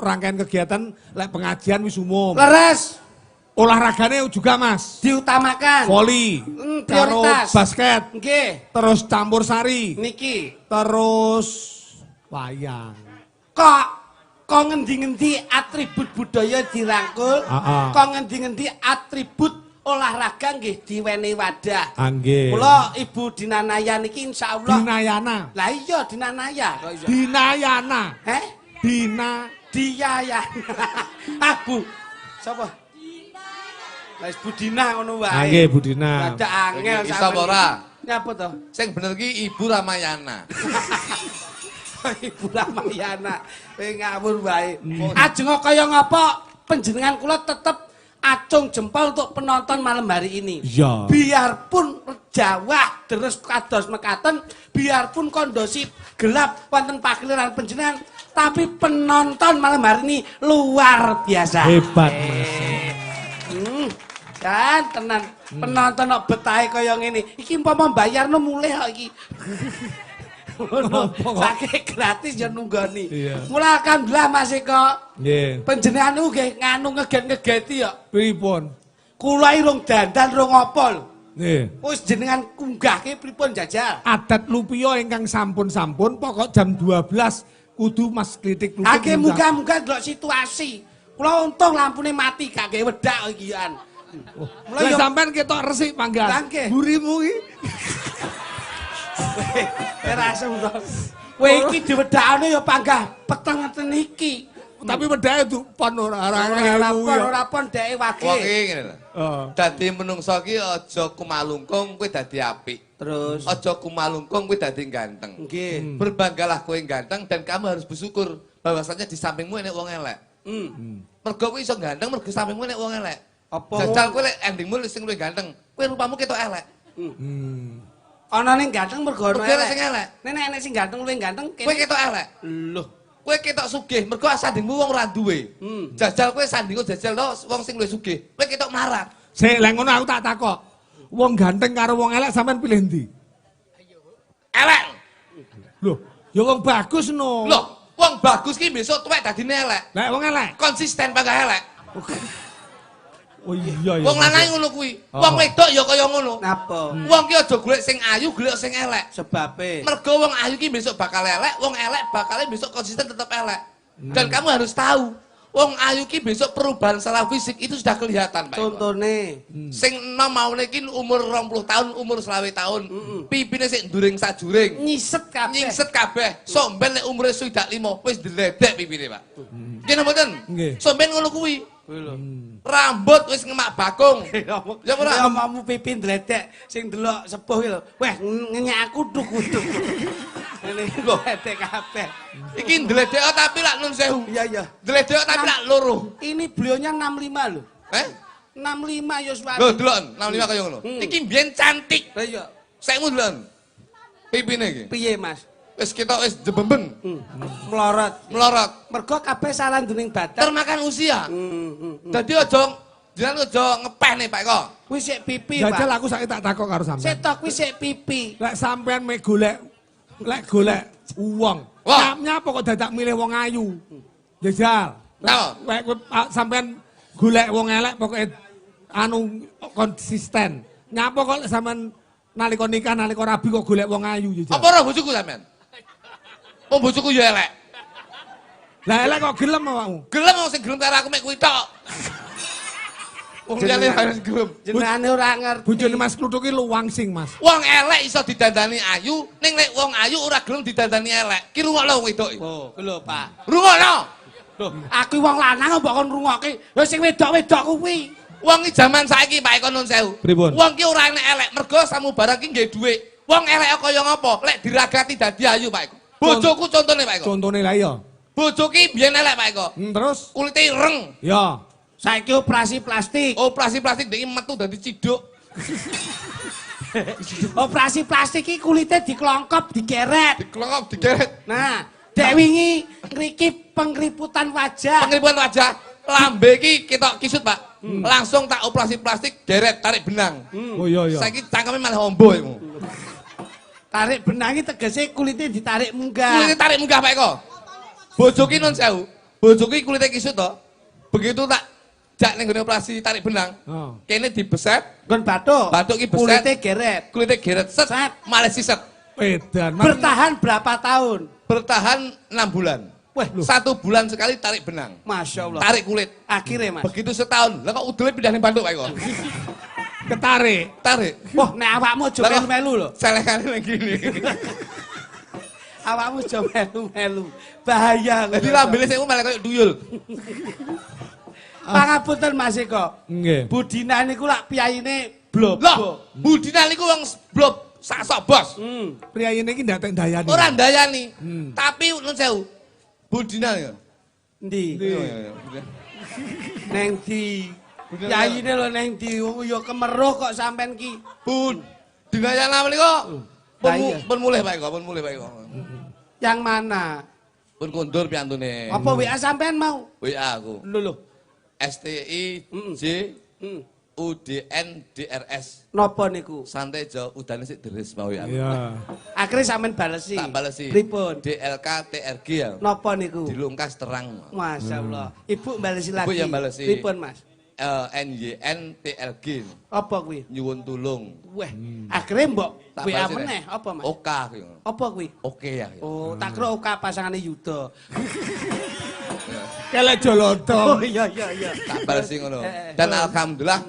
rangkaian kegiatan lek pengajian wis umum. Leres. Olahraganya juga Mas. Diutamakan. Voli, karo prioritas. basket. Nggih. Terus campur sari. Niki. Terus wayang. Kok ngendi-ngendi atribut budaya dirangkul. Kok ngendi-ngendi atribut olahraga nggih diwenehi wadah. Nggih. Kula Ibu Dinanaya niki insyaallah. Dinayana. Lah iya Dinanaya kok iso. Dinayana. Diyayana. Ah Bu. Sapa? Lah Bu Dina ngono wae. Nggih Bu Dina. Ada angel Iki iso ora? Nyapa to? Sing bener ki Ibu Ramayana. Ibu Ramayana. Ngawur wae. Ajeng kaya ngapa panjenengan kula tetep acung jempol untuk penonton malam hari ini. Iya. Biarpun Jawa terus kados mekaten, biarpun kondosi gelap wonten pagelaran panjenengan, tapi penonton malam hari ini luar biasa. Hebat Mas. Dan tenan penonton kok betahe kaya ngene. Iki umpama mbayarno mulih kok iki. Saking gratis ya nunggoni. Mula alhamdulillah Mas Eko. Nggih. Panjenengan niku nggih nganu ngeget-ngegeti ya. Pripun? Kula irung dandan rung apa lho. Nggih. Wis jenengan kunggahke pripun jajal? Adat lupiya ingkang sampun-sampun pokok jam 12 kudu Mas klitik-klitik. Ake muga-muga ndelok situasi. Kula untung lampune mati gak gawe wedak iki an. Lah sampean ketok resik panggan. Burimu iki. Ora sembro. Kowe iki diwedakane ya panggah peteng ngeten iki. Tapi wedake pon ora ora pon deke wage. Wong iki ngene lho. Dadi menungso ki aja kumalungkung kowe dadi apik. Terus aja kumalungkung kowe dadi ganteng. Nggih. Berbanggalah kowe ganteng dan kamu harus bersyukur bahwasanya di sampingmu enek wong elek. Mergo kowe iso ganteng mergo sampingmu enek wong elek. Apa? Jajal kowe lek endingmu sing luwih ganteng, kowe rupamu ketok elek. Ana ning ganteng mergo ana elek. Sing elek. Nek sing ganteng luwih ganteng kowe ketok elek. Lho, kowe ketok sugih mergo sandingmu wong ora duwe. Jajal kowe sandingmu jajal wong sing luwih sugih. Kowe ketok melarat. Sik, lek ngono aku tak takok. Wong ganteng karo wong elek sampean pilih ndi? Elek. Loh, ya wong bagus no. Loh, wong bagus ki besok tuwek dadine elek. Lek wong elek konsisten panggah elek. Oh iya ya. Wong lanang ngono kuwi. Wong wedok ya kaya ngono. Napa? Wong ki aja golek sing ayu, golek sing elek. Sebabe. Mergo wong ayu ki besok bakal elek, wong elek bakal besok konsisten tetap elek. Dan kamu harus tahu, wong ayu ki besok perubahan secara fisik itu sudah kelihatan, Pak. Contone. Sing enom maune ki umur 20 tahun, umur 20 tahun. Pipine sik nduring sajuring. Nyiset kabeh. Nyingset kabeh. Somben nek umure 25 wis diledek pipine, Pak. Nggih napa mboten? Somben ngono kuwi. Rambut wis ngemak bakung. Ya ora omamu pipi ndledek sing delok sepuh ki lho. Weh, ngenyak kudu-kudu. Ngene iki kok edek kabeh. Iki ndledek tapi lak nun sewu. Iya iya. Ndledek tapi lak loro. Ini beliaunya 65 lho. 65 ya suwati. Lho delok 65 kaya ngono. Iki mbiyen cantik. Lah iya. Saikmu delok. Pipine iki. Piye, Mas? Wis ketok wis jebembeng. Melorot. Melorot. Mergo kabeh salah nduning badan. Termakan usia. Dadi aja jenengan aja ngepeh nih Pak Eko. Kuwi sik pipi, Pak. Jajal aku saiki tak takok karo sampean. Sik tok kuwi sik pipi. Lek sampean mek golek uang. Nyapa kok dadak milih wong ayu. Jajal. Lek sampean golek wong elek pokoke anu konsisten. Nyapa kok sampean nalika nikah nalika rabi kok golek wong ayu jajal. Apa ora bojoku sampean? Wong bojoku ya elek. Lah elek kok gelem awakmu? Gelem wong sing gelem karo aku mek kuwi tok. Wong liyane harus gelem. Jenengane ora ngerti. Bojone Mas Kluthuk ki luwangsing, Mas. Wong elek iso didandani ayu, ning nek wong ayu ora gelem didandani elek. Ki rungokno wong wedok iki. Oh, lho, Pak. Rungokno. Loh, aku wong lanang kok kon rungokke. Wis sing wedok-wedok kuwi. Wong iki jaman saiki Pak Eko nun sewu. Wong ki ora enek elek, mergo samubarang ki nggih dhuwit. Wong elek kaya ngopo? Lek diragati dadi ayu Pak Eko. Bojoku contone Pak Eko. Contone lah iya. Bojo ki biyen elek Pak Eko. Terus kulite ireng. Ya. Saiki operasi plastik. Operasi plastik iki metu dadi ciduk. Operasi plastik iki kulite diklongkop, digeret. Diklongkop, digeret. Nah, dek wingi ngriki pengriputan wajah. Pengriputan wajah. Lambe iki ketok kisut, Pak. Langsung tak operasi plastik, geret, tarik benang. Oh iya iya. Saiki cangkeme malah ombo iku. Tarik benang iki tegese kulite ditarik munggah. Kulite tarik munggah Pak Eko. Bojo ki nun sewu. Bojoku iki kulite kisut to. Begitu tak jak ning gone operasi tarik benang. Oh. Kene dibeset, Nggon bathuk. bathuk iki beset. Kulite geret. Kulite geret set, Set. malah siset. Edan. Bertahan berapa tahun? Bertahan 6 bulan. Wah, 1 bulan sekali tarik benang. Masya Allah. Tarik kulit. Akhirnya mas. Begitu setahun, lah kok udele pindah ning Bandung Pak kok. Ketarik. Tarik. Wah, nek awakmu aja Lah kok melu-melu lho. Selekane lagi gini. Awakmu aja melu-melu. Bahaya. Jadi lambene sik malah koyo duyul. Pangapunten Mas Eko. Nggih. Budina niku lak piyaine blob. Loh, Budina niku wong blob sak sok bos. Priyaine iki ndak tek dayani. Ora ndayani. Tapi nun sewu. Budina ya. Ndi? Iya. Neng di piyaine lho neng di ya kemeruh kok sampean ki. Budina yang nama niku. Lah iya. Pun mulih Pak kok, pun mulih Pak kok. Yang mana? Pun kondur piantune. Apa WA sampean mau? WA aku. Lho. STI J UDN DRS. Napa niku? Santai aja udane sik deres mau WA. Iya. Akhirnya sampean balesi. Tak balesi. Pripun? DLK TRG ya. Napa niku? Dilungkas terang. Masya Allah. Ibu balesi lagi. Ibu yang balesi. Pripun Mas? NYN TLG. Apa kuwi? Nyuwun tulung. Wah, akhirnya mbok Tak WA balesi, meneh apa Mas? Oka kuwi. Apa kuwi? Oke ya. Oh, tak kira oka pasangane Yuda. Kelek jolodong. Oh iya iya iya. Tak balesi ngono. Dan alhamdulillah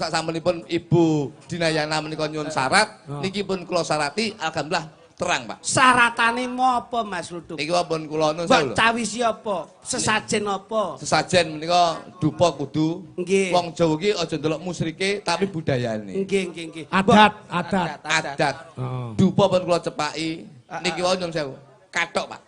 sampunipun Ibu Dinayana menika nyuwun syarat, niki pun kula syarati alhamdulillah terang, Pak. Syaratane apa Mas Luduk? Niki pun kula nun Mbok cawisi apa? Sesajen apa? sesajen menika dupa kudu. Nggih. Wong Jawa ki aja ndelok musrike tapi budayane. Nggih nggih nggih. Adat, Mbok, adat. Adat. Oh. Dupa pun kula cepaki. Niki wae nyuwun sewu. Kathok, Pak.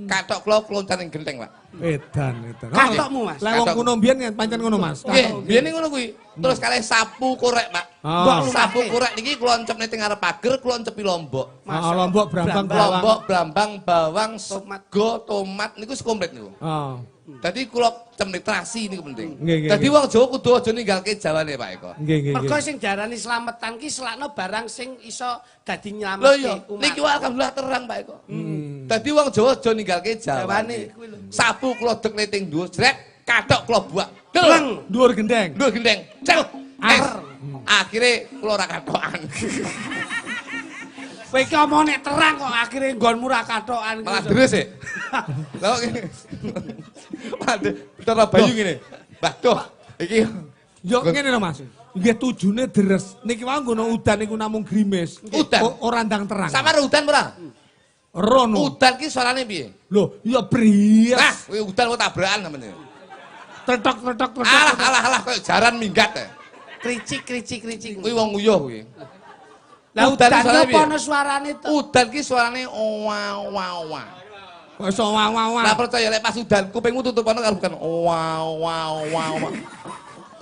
Kathok kula kloncan ning genteng, Pak. Edan, edan. Katokmu Mas. Lah wong kuno mbiyen kan pancen ngono Mas. Nggih, biyen ngono kuwi. Terus kalih sapu korek, Pak. Oh. Sapu korek niki kula encepne teng arep pager, kula encepi lombok. Oh, Lombok Brambang Bawang. Lombok, brambang, bawang, Tomat. sego, tomat niku komplit niku. Oh. Dadi kula penetrasi niku penting. Nggih, nggih, Dadi nggih. wong Jawa kudu aja ninggalke jawane, Pak Eko. Nggih, nggih, Mergo nggih. sing diarani slametan ki selakno barang sing iso dadi Lho nyelametke iya, umat. niki wae alhamdulillah terang, Pak Eko. Dadi wong Jawa aja ninggalke Jawane jawane. kuwi lho. Sapu kula dekne teng dhuwur, jrek, kathok kula buak. Pleng. Dhuwur gendeng. Dhuwur gendeng. Cek. Ar. Akhire kula ora kathokan. Kowe iki omong nek terang kok akhire nggonmu ra kathokan. Malah deres sih. Lah kok ngene. Waduh, cara bayu ngene. Mbah, doh, iki Yo ngene lho Mas. Nggih tujune deres. Niki wae ngono udan niku namung grimis. Udan? Ora ndang terang. sampe udan ora? Rono. Udan ki suarane piye? Lho, ya bries. Nah, kuwi udan kok tabrakan sampeyan. Tretok tretok tretok. Alah, alah, alah, koyo jaran minggat. Kricik kricik kricik. Kuwi wong nguyuh kuwi. Lah udan udan ki suarane apa piye? ono suarane to? Udan ki suarane wah wah wah. Kok iso wah-wah. Lah percaya lek pas udan kupingmu tutupono karo bukan wah wah wah wah.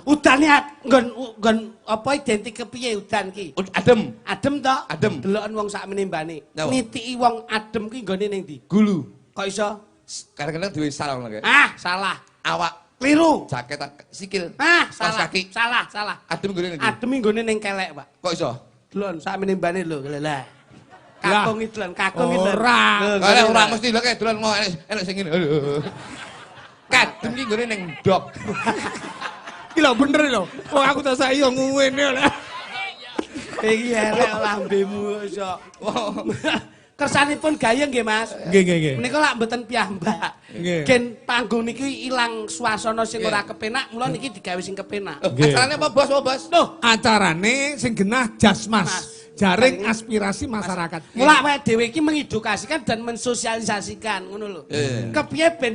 Udane nggon apa identik kepiye udan ki? Adem, Adem to? Adem. Deloken wong sak menimbane. Napa? Nitiki wong adem ki nggone ning ndi? gulu. Kok iso? Kadang-kadang duwe salah ngono kae. Ah, salah. Awak Keliru. jaket sikil. Ah, Kaos salah. kaki. Salah, salah. Adem gone ndi? Adem ki nggone ning kelek, Pak. Kok iso? Delon sak menimbane lho, lah. Kakung iki delon, kakung iki delon. Ora. Lho, Kalau ngene ora lho. mesti lho kayak dolan mau enek sing ngene. Kadem ki gone ning ndok. Iki lho bener lho. Wong aku tak saiki yo ngene lho. Iki elek lambemu iso. Kersanipun gayeng nggih, Mas. Nggih, nggih, nggih. Menika lak mboten piyambak. Nggih. Gen panggung niki ilang swasana sing ora kepenak, mula niki digawe sing kepenak. Nggih. Acarane apa bos? Apa bos? Loh, Acarane sing genah Jasmas. Jaring aspirasi masyarakat. mula awake dhewe iki mengedukasikan dan mensosialisasikan ngono lho. Kepiye ben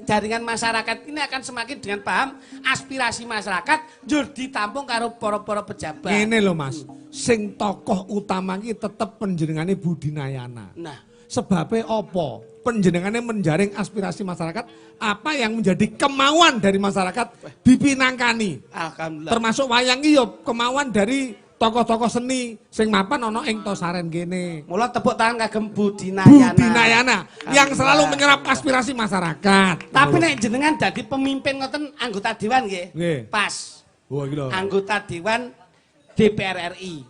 jaringan masyarakat ini akan semakin dengan paham aspirasi masyarakat njur ditampung karo para-para pejabat. Ngene lho Mas. Sing tokoh utama iki tetep panjenengane Budinayana. Nah, Sebabnya apa? Penjenengannya menjaring aspirasi masyarakat, apa yang menjadi kemauan dari masyarakat dipinangkani. alhamdulillah. Termasuk wayang iki ya kemauan dari tokoh-tokoh seni sing mapan ana ing Tosaren kene. Mula tepuk tangan kagem Budinayana. Budinayana yang selalu menyerap aspirasi masyarakat. Tapi nek jenengan dadi pemimpin ngoten anggota dewan nggih. Nggih. Pas. Wah iki lho. Anggota dewan DPR RI.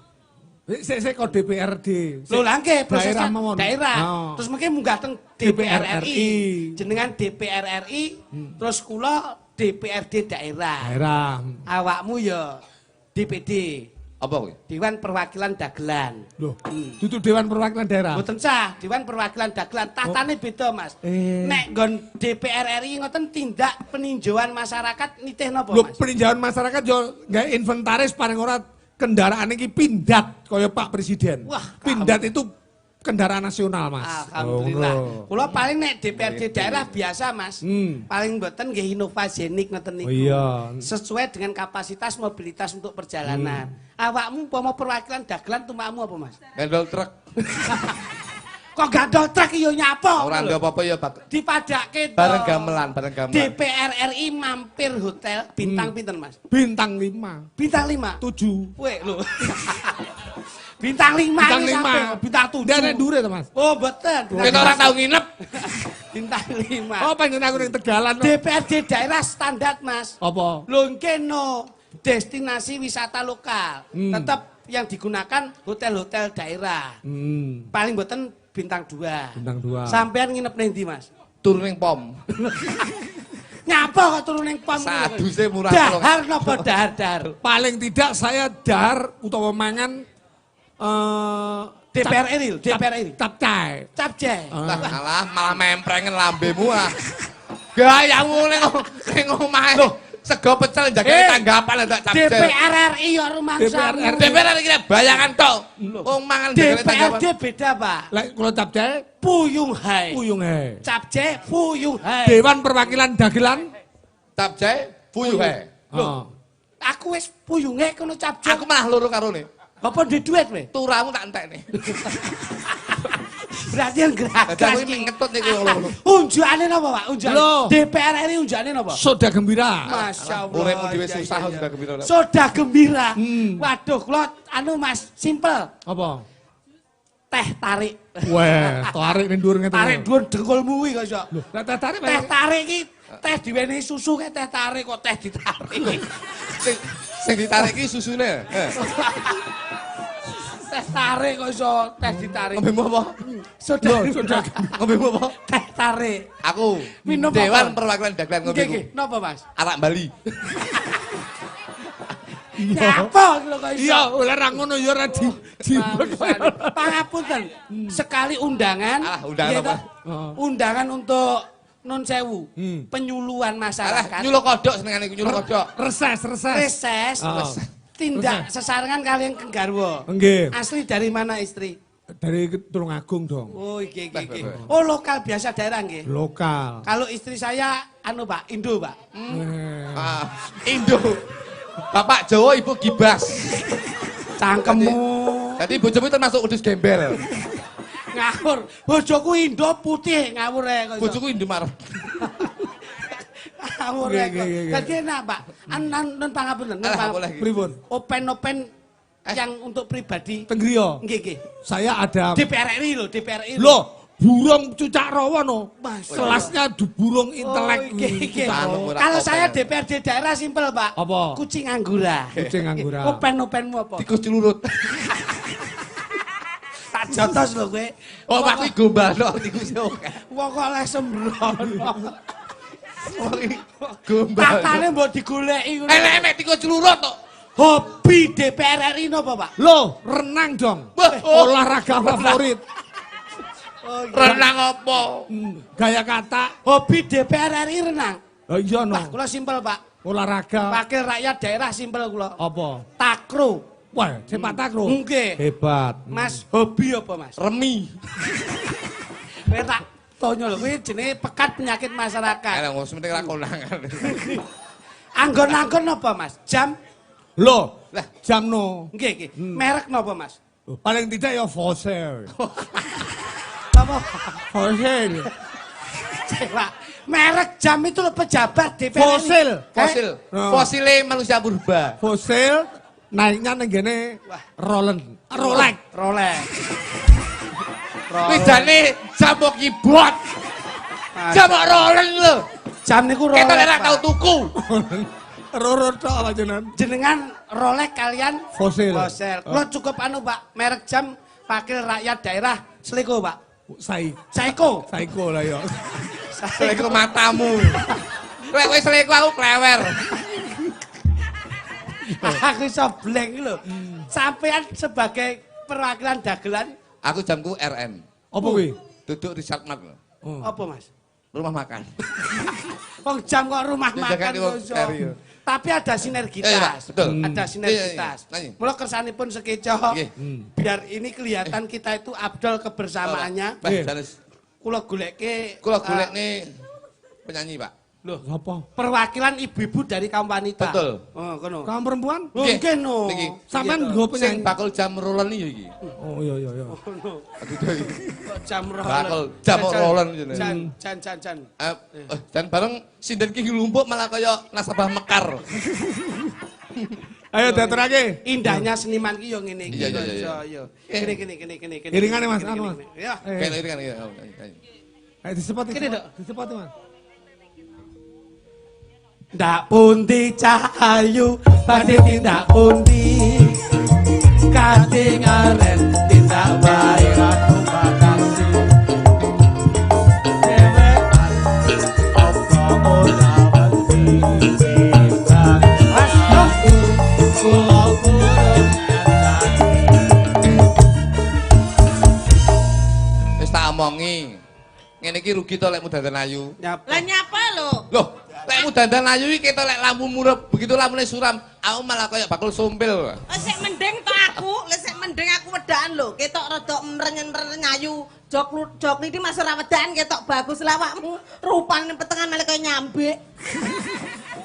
Sik kok DPRD. Lho lha nggih Daerah mawon. Daerah. Oh. Terus mungkin munggah teng DPR RI. Jenengan DPR RI, terus kula DPRD daerah. Daerah. Awakmu ya DPD. Apa kuwi? Dewan Perwakilan Dagelan. Loh, dudu Dewan Perwakilan Daerah. Mboten sah, Dewan Perwakilan Dagelan tatane beda, Mas. Nek nggon DPR RI ngoten tindak peninjauan masyarakat nitih napa, Loh, Mas? peninjauan masyarakat yo gawe inventaris paling ora kendaraan iki pindad kaya Pak Presiden. Wah, pindad itu kendaraan nasional, Mas. Alhamdulillah. Oh, Kula paling nek DPRD daerah biasa, Mas. Paling mboten nggih inovagenik ngoten niku. Oh iya. Sesuai dengan kapasitas mobilitas untuk perjalanan. Awakmu umpama perwakilan dagelan tumakmu apa, Mas? Gendol truk. Kok gandol truk yo nyapa? Ora ndek apa-apa ya, Pak. Dipadake to. Bareng gamelan, bareng gamelan. DPR RI mampir hotel bintang pinten, Mas? Bintang 5. Bintang 5. 7. Weh, lho. Bintang 5 Bintang ini 5. sampai bintang 7. Dia nek ndure to, Mas. Oh, betul. Kita ora tau nginep. Bintang 5. Oh, pengen aku ning Tegalan. DPRD daerah standar, Mas. Apa? Lho no destinasi wisata lokal. Tetap yang digunakan hotel-hotel daerah. Paling mboten bintang 2. Bintang 2. Sampean nginep ning ndi, Mas? Turun ning pom. Nyapa kok turun ning pom? Saduse murah Dahar napa dahar-dahar? Paling tidak saya dahar utawa mangan DPR RI, DPR RI. capcay. Capcay. Lah alah malah memprengen lambemu ah. Gayamu ning omahe. Sego pecel jagane tanggapan ndak capcay. DPR RI ya rumangsa. DPR iki bayangan tok. Wong mangan jagane tanggapan. DPRD beda, Pak. Lek kula capcay Puyung hai. puyung ae. Capcay puyung hai. Dewan Perwakilan Dagelan. Capcay puyuh ae. Oh. Aku wis puyunge kono capcay. Aku malah loro karone. Apa di duit kowe? Turamu tak entekne. Berarti yang Dadi geragas aku iki. ngetut niku loro. Unjukane napa, Pak? Unjukane. Loh. DPR RI unjukane napa? Soda gembira. Masya Allah. Uripmu dhewe Iya, susah iya, iya. sudah gembira. Soda gembira. Waduh, kula anu Mas, simpel. Apa? Teh tarik. Weh, tarik ning dhuwur ngeten. Tarik dhuwur dengkulmu kuwi kok iso. Lho, lek teh tarik Teh tarik iki teh diwenehi susu kayak teh tarik kok teh ditarik. Sing ditarik iki susune. Teh tarik kok iso teh ditarik. Ngombemu apa? Soda. Ngombemu apa? Teh tarik. Aku Minum Dewan apa? Perwakilan Dagelan Nggih, ngombemu. nggih. Napa, Mas? Arak Bali. Nyapa lho kok iso. Iya, oleh ra ngono ya ora di. Pangapunten. Sekali undangan. Alah, undangan iya apa? toh? Undangan untuk non sewu. Penyuluhan Alah, masyarakat. nyuluh kodok senengane iku nyuluh kodok. Reses. Reses. Oh. Tindak sesarengan kalian kenggarwa. Nggih. Asli dari mana istri? Dari Tulungagung dong. Oh, iki. Oh, lokal biasa daerah nggih. Lokal. Kalau istri saya anu, Pak, Indo, Pak. Ah, Indo. Bapak Jawa, Ibu Gibas. Cangkemmu. Jadi bojomu termasuk udus gembel. Ngawur. Bojoku Indo putih ngawur ya kok. Bojoku Indomaret. Ngawur ya kok. Nggih. Dadi enak, Pak. Non pangapunten. Alah, boleh. Pripun? Open yang untuk pribadi. Tenggriya. Nggih, nggih. Saya ada. DPR RI loh, DPR RI. Loh, burung cucak rawa no. Mas. Kelasnya burung intelek. Iki. Anu, murah Kalau open. saya DPRD daerah simpel, Pak. Apa? Kucing anggura. Kucing anggura. Openmu apa? Tikus celurut. Tak jotos lho kowe. Oh, Pak iki gombal tok tikus oke. Wong kok oleh sembrono. Oh, iki gombal. Tatane mbok digoleki ngono. Enek tikus celurut tok. Hobi DPR RI napa, Pak? Loh, renang dong. Wah, Olahraga favorit. renang apa? Gaya kata. Hobi DPR RI renang. Oh iya no. Wah, kula simpel, Pak. Olahraga. Wakil rakyat daerah simpel kula. Apa? Takro. Wah, sepak takraw. Nggih. Hebat. Mas, hobi apa, Mas? Remi. Kowe tak tanya lho, kuwi jenenge pekat penyakit masyarakat. Enak wong penting ra konangan. Anggon-anggon apa, Mas? Jam? Loh, Lah. jam no. Nggih, nggih. Merek napa, Mas? Paling tidak ya fossil. Apa? Fossil. Pak, merek jam itu lho pejabat DPR. Fosil. Fosil. Oh. Fosile manusia purba. Fossil naiknya ning gene Rolex. Rolex. Rolex. Bedane jam keyboard. Jam Rolex lho. Jam niku Rolex. Kita ora Pak. tau tuku. Roro tok apa jenengan Rolex kalian Fossil. Kula cukup anu Pak, merek jam wakil rakyat daerah Seiko Pak. Seiko lah ya. Seiko matamu. Kowe wis seleko aku klewer. Aku iso blank lho. Sampean sebagai perwakilan dagelan, aku jamku RN. Apa kuwi? Duduk Richard Mart lho. Apa Mas? Rumah makan. Wong jam kok rumah makan serius. Tapi ada sinergitas. Betul. Ada sinergitas. Mula kersanipun sekeco biar ini kelihatan kita itu abdol kebersamaannya. Kula goleke nih penyanyi, Pak. Loh, apa? Perwakilan ibu-ibu dari kaum wanita. Betul. Oh, kono. Kaum perempuan? Nggih no. Sampean nggo penyanyi. Sing bakul jam rolen iki. Oh iya. Kono. Aduh. Jam rolen. Bakul jam rolen jenenge. Jan. Dan bareng sinden ki lumpuk malah kaya nasabah mekar. Ayo teaterake. Indahnya seniman ki yo ngene iki. Iya. Kene. Iringane Mas, anu Mas. Ya. Kene iringan ya. Ayo disepoti. Kene, Dok. Disepoti Mas. Ndak pundi cahayu badhe tindak pundi katingalen tindak bae aku makasih dewean apa ora mesti cinta mas kula Wis tak omongi. Ngene iki rugi to lek mudandan ayu. Lah nyapa lho? Loh, lek mudandan ayu iki ketok lek lampu murep, begitu lampune suram, aku malah kaya bakul sumpil. Sik mending to aku, lek sik mending aku wedakan lho, ketok rada mrenyen-mrenyen ayu. Jok iki Mas ora wedakan ketok bagus lah awakmu. Rupane petengan malah kaya nyambik.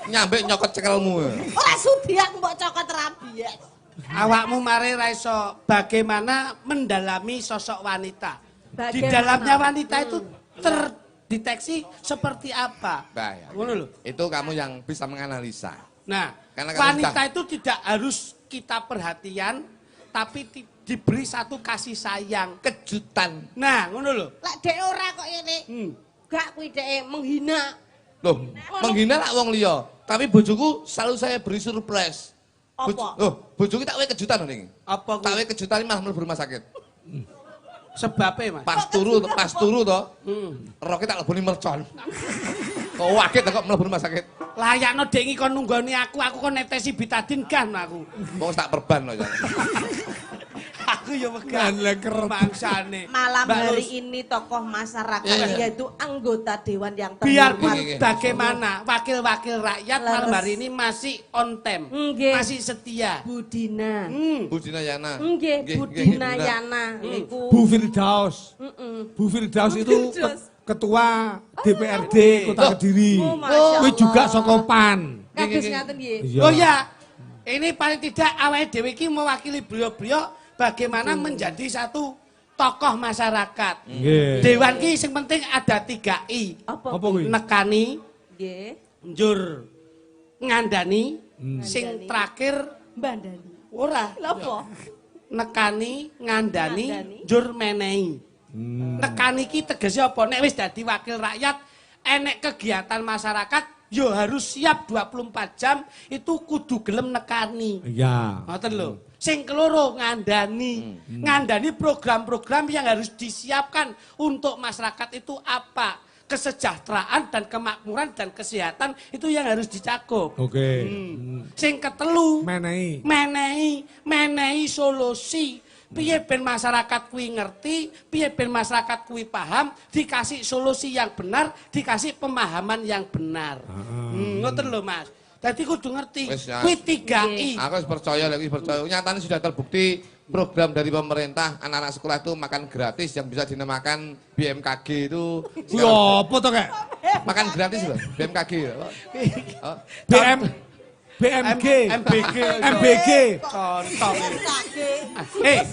Nyambik nyokot cekelmu. Ora sudi aku mbok cokot rabies. Awakmu mari ra iso bagaimana mendalami sosok wanita. Di Bagaimana? dalamnya wanita itu terdeteksi seperti apa? Bahaya. Ngono lho. Itu kamu yang bisa menganalisa. Nah, Karena kamu wanita itu tidak harus kita perhatian, tapi diberi satu kasih sayang. Kejutan. Nah, ngono lho. Lek dhek ora kok ngene. Gak kuwi dhek menghina. Loh, menghina lah wong liya. Tapi bojoku selalu saya beri surprise. Apa? Loh, bojoku tak wae kejutan lho ning. Apa Tak wae kuwi? kejutan mah mlebu rumah sakit. Sebabnya, Mas? Pas turu to. Roke tak leboni mercon. Kok waget kok mlebu rumah sakit. Layakno dek iki kon nunggoni aku kon netesi betadin kan aku. Wong tak perban lho. Aku ya megah. Bangsane. Malam Mbak hari Lus, ini tokoh masyarakat Iya. yaitu anggota dewan yang biarpun terhormat. bagaimana wakil-wakil rakyat malam Leres. hari ini masih on time, Nggih. masih setia. Budina. Budina Yana. Nggih, Budina bener. Yana niku. Bu Firdaus. Bu Firdaus itu ketua DPRD Kota Kediri. Oh, Masya Kuwi juga Allah. saka PAN. Kados ngaten nggih. Oh ya, ini paling tidak awake dhewe iki mewakili beliau-beliau bagaimana menjadi satu tokoh masyarakat. Nggih. Dewan ki sing penting ada 3 I. Apa? Apa kuwi? Nekani, Nggih. njur ngandani, sing Ngandani. terakhir Bandani. ora. Lha apa? Nekani, ngandani, Ngandani. njur menehi. Nekani ki tegese apa? Nek wis dadi wakil rakyat, enek kegiatan masyarakat, yo harus siap 24 jam itu kudu gelem nekani. Iya. Ngoten lho. Sing keloro ngandani. Ngandani program-program yang harus disiapkan untuk masyarakat itu apa? Kesejahteraan dan kemakmuran dan kesehatan itu yang harus dicakup. Oke. Sing ketelu Menehi. menehi solusi. Piye ben masyarakat kuwi ngerti, piye ben masyarakat kuwi paham, dikasih solusi yang benar, dikasih pemahaman yang benar. Ngoten lho Mas. Dadi kudu ngerti. Wis, ya. Kuwi 3 I. Aku wis percaya lagi percaya. Nyatanya sudah terbukti program dari pemerintah anak-anak sekolah itu makan gratis yang bisa dinamakan BMKG itu. Yo apa to kek? Makan gratis loh, BMKG. Oh. BMG. MBG. MBG. Contoh. Sakit.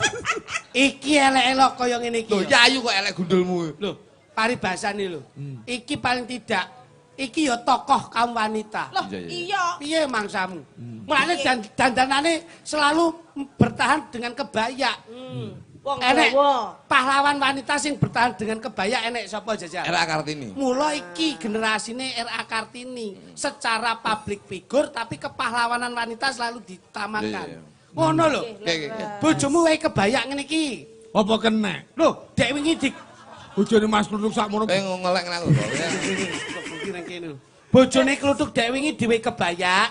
Iki elek-elok kaya ngene iki. Loh, ya ayu kok elek gundulmu. Lho, paribasane lho. Iki paling tidak iki ya tokoh kaum wanita. Loh, Iya, iya. iya. Piye mangsamu? Mulane dandanane selalu bertahan dengan kebaya. Wong Enek Jawa. pahlawan wanita sing bertahan dengan kebaya enek sapa Jajal? RA Kartini. Mula iki generasine RA Kartini secara public figure tapi kepahlawanan wanita selalu ditamakan. Ngono lho. Bojomu wae kebaya ngene iki. Apa kena? Lho, dek wingi Bojone Mas Kluthuk sakmono. Ngelek nang aku. Bojone Kluthuk dek wingi dhewe kebaya.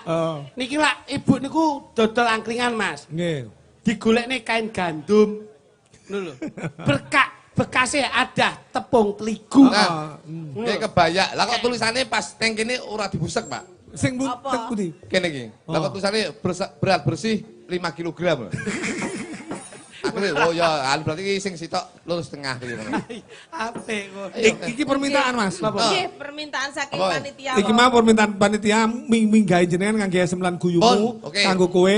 Niki lak ibu niku dodol angkringan, Mas. Nggih. Digolekne kain gandum. Ngono lho. Bekasnya ada tepung terigu. Nah, kayak kebaya. Lah kok tulisannya pas neng kene ora dibusek, Pak. Sing pundi? Kene iki. Lah kok tulisannya berat bersih 5 kg. Aku oh ya, berarti iki sing sitok lurus tengah iki. Apik kok. Iki permintaan, Mas. Nggih, permintaan saking panitia. Iki mah permintaan panitia minggahe jenengan ngangge semlan guyumu kanggo kowe.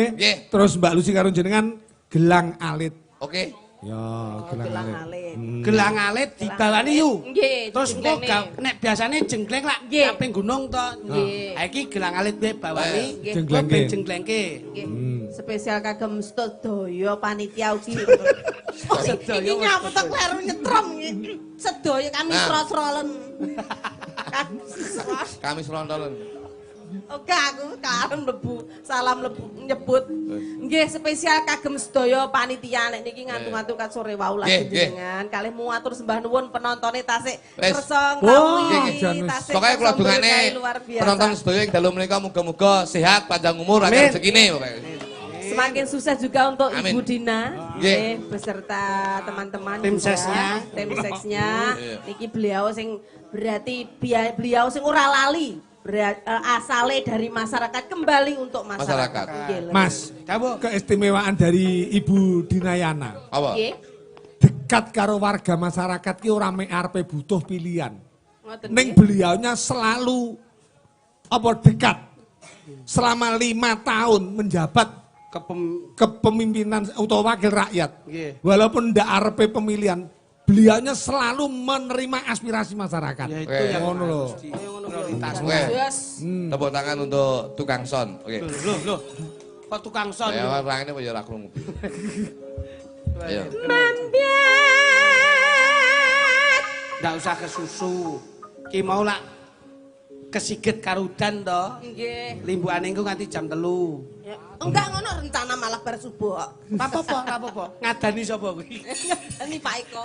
Terus Mbak Lucy karo jenengan gelang alit. Oke. Ya, gelang alit. Gelang alit dibawani yu. Nggih. Terus engko nek biasane jengkleng lak kaping gunung to. Nggih. Ha iki gelang alit wae bawani. Jengklengke. Nggih. Spesial kagem sedaya panitia ugi. Iki nyapa to kleru nyetrum iki. Sedaya kami srosrolen. Kami serontolen. Oke, aku karen mlebu, salam mlebu nyebut. Nggih, spesial kagem sedaya panitia nek niki ngantuk-ngantuk kat sore wau lagi jenengan. Kalih muatur sembah nuwun penontone tasik kersa ngrawuhi tasik. Pokoke kula dongane penonton sedaya ing dalu menika muga-muga sehat, panjang umur, akeh rezekine pokoke. Semakin sukses juga untuk Ibu Dina, beserta teman-teman tim seksnya. Tim seksnya. Niki beliau sing berarti beliau sing ora lali. Asale dari masyarakat kembali untuk masyarakat. Mas, keistimewaan dari Ibu Dinayana. Apa? Dekat karo warga masyarakat ki ora mek arepe butuh pilihan. Ning beliaunya selalu apa dekat. Selama 5 tahun menjabat kepemimpinan utawa wakil rakyat. Walaupun ndak arepe pemilihan, beliaunya selalu menerima aspirasi masyarakat. Ya itu yang ngono lho. Tepuk tangan untuk tukang son. Oke. Loh. Kok tukang son? Ya orangnya kok ya ora krungu. Ayo. Ndak usah kesusu. Ki mau lak kesiget karudan to. Nggih. Limbuane engko nganti jam 3. Enggak ngono rencana malah bar subuh kok. Apa-apa. Ngadani sapa kuwi? Ini Pak Eko.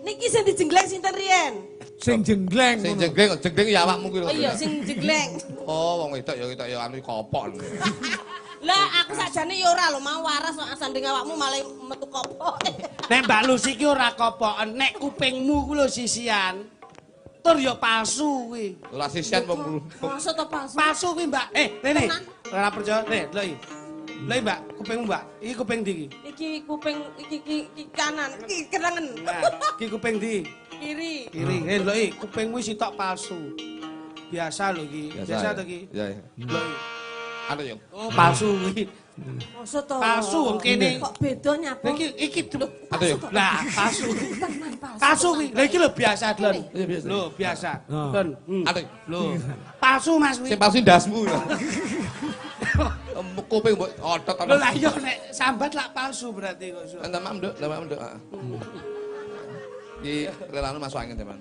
Niki sing dijenggleng sinten riyen? Sing jenggleng. Sing jenggleng ya awakmu kuwi lho. Oh iya sing jenggleng. Oh, wong wedok ya anu kopok. Lah aku sakjane ya ora lho, mau waras kok sanding awakmu malah metu kopok. Nek Mbak Lucy ki ora kopoken, nek kupingmu ku lho sisian. Tur ya palsu kuwi. Ora sisian wong. Maksud to palsu? Palsu kuwi, Mbak. Rene. Ora percaya, lho iki. Lha Mbak, kupingmu Mbak. Iki kuping ndi iki? Iki kuping iki kanan, iki kerangen. Nah, iki kuping ndi? Kiri. Kiri. Lho iki kupingmu sitok palsu. Biasa lho iki. Biasa to iki. Iya. Lho iki. Anu yo. Oh, palsu kuwi. Maksud to? Palsu wong kene. Kok beda nyapa? Iki Anu yo. lah palsu. Palsu kuwi. Lah iki lho biasa, Don. Lho, biasa. Don. Anu. Lho. Palsu Mas kuwi. Sing palsu ndasmu. Kuping mbok otot. Lho lah iya nek sambat lak palsu berarti kok. Lemam nduk. Iki relane masuk angin, teman.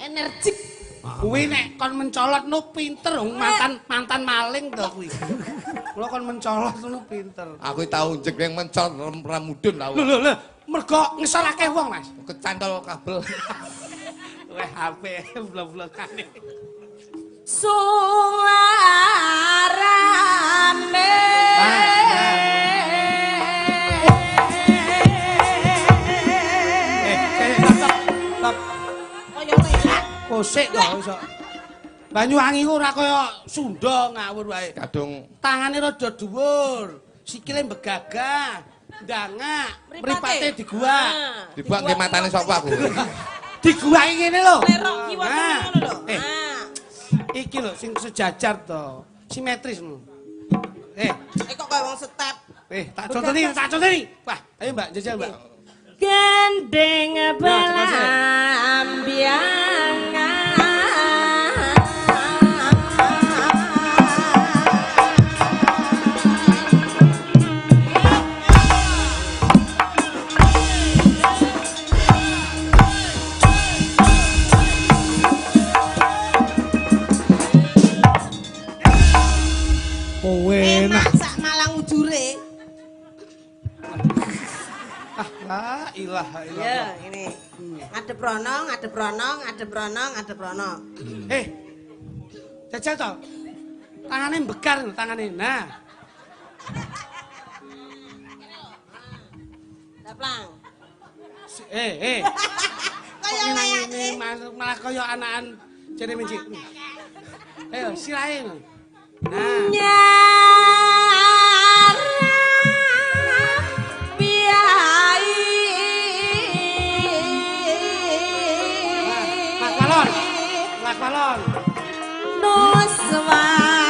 Energik. Kuwi nek kon mencolot nu pinter wong mantan maling to kuwi. Kula kon mencolot nu pinter. Aku tau jenggleng mencol ramudun tau. Lho, mergo ngesor akeh wong, Mas. Kecantol kabel. Weh HP blok-blokane. Suarane. Kosek kok iso. Banyuwangi ora kaya Sunda ngawur wae. Kadung Tangane rada dhuwur, sikile begagah, ndangak, mripate diguak. dibuak nggih matane sapa aku. Diguaki ngene lho. Lerok kiwa ngono lho. Iki lho sing sejajar to, simetris lho. Kok kaya wong step. Tak contoni. Wah, ayo Mbak, jajal Mbak. Gendeng Enak. sak Malang ujure. La ilaha Ya, illallah. ini. Ngadep ronong, ngadep ronong, ngadep ronong, ngadep ronong. Jajal to. Tangane bekar lho tangane. Nah. Daplang. Kaya ini malah kaya anakan jere menci. Ayo sirahe. Nah. Nyar biai. Mas Balon. Nuswan.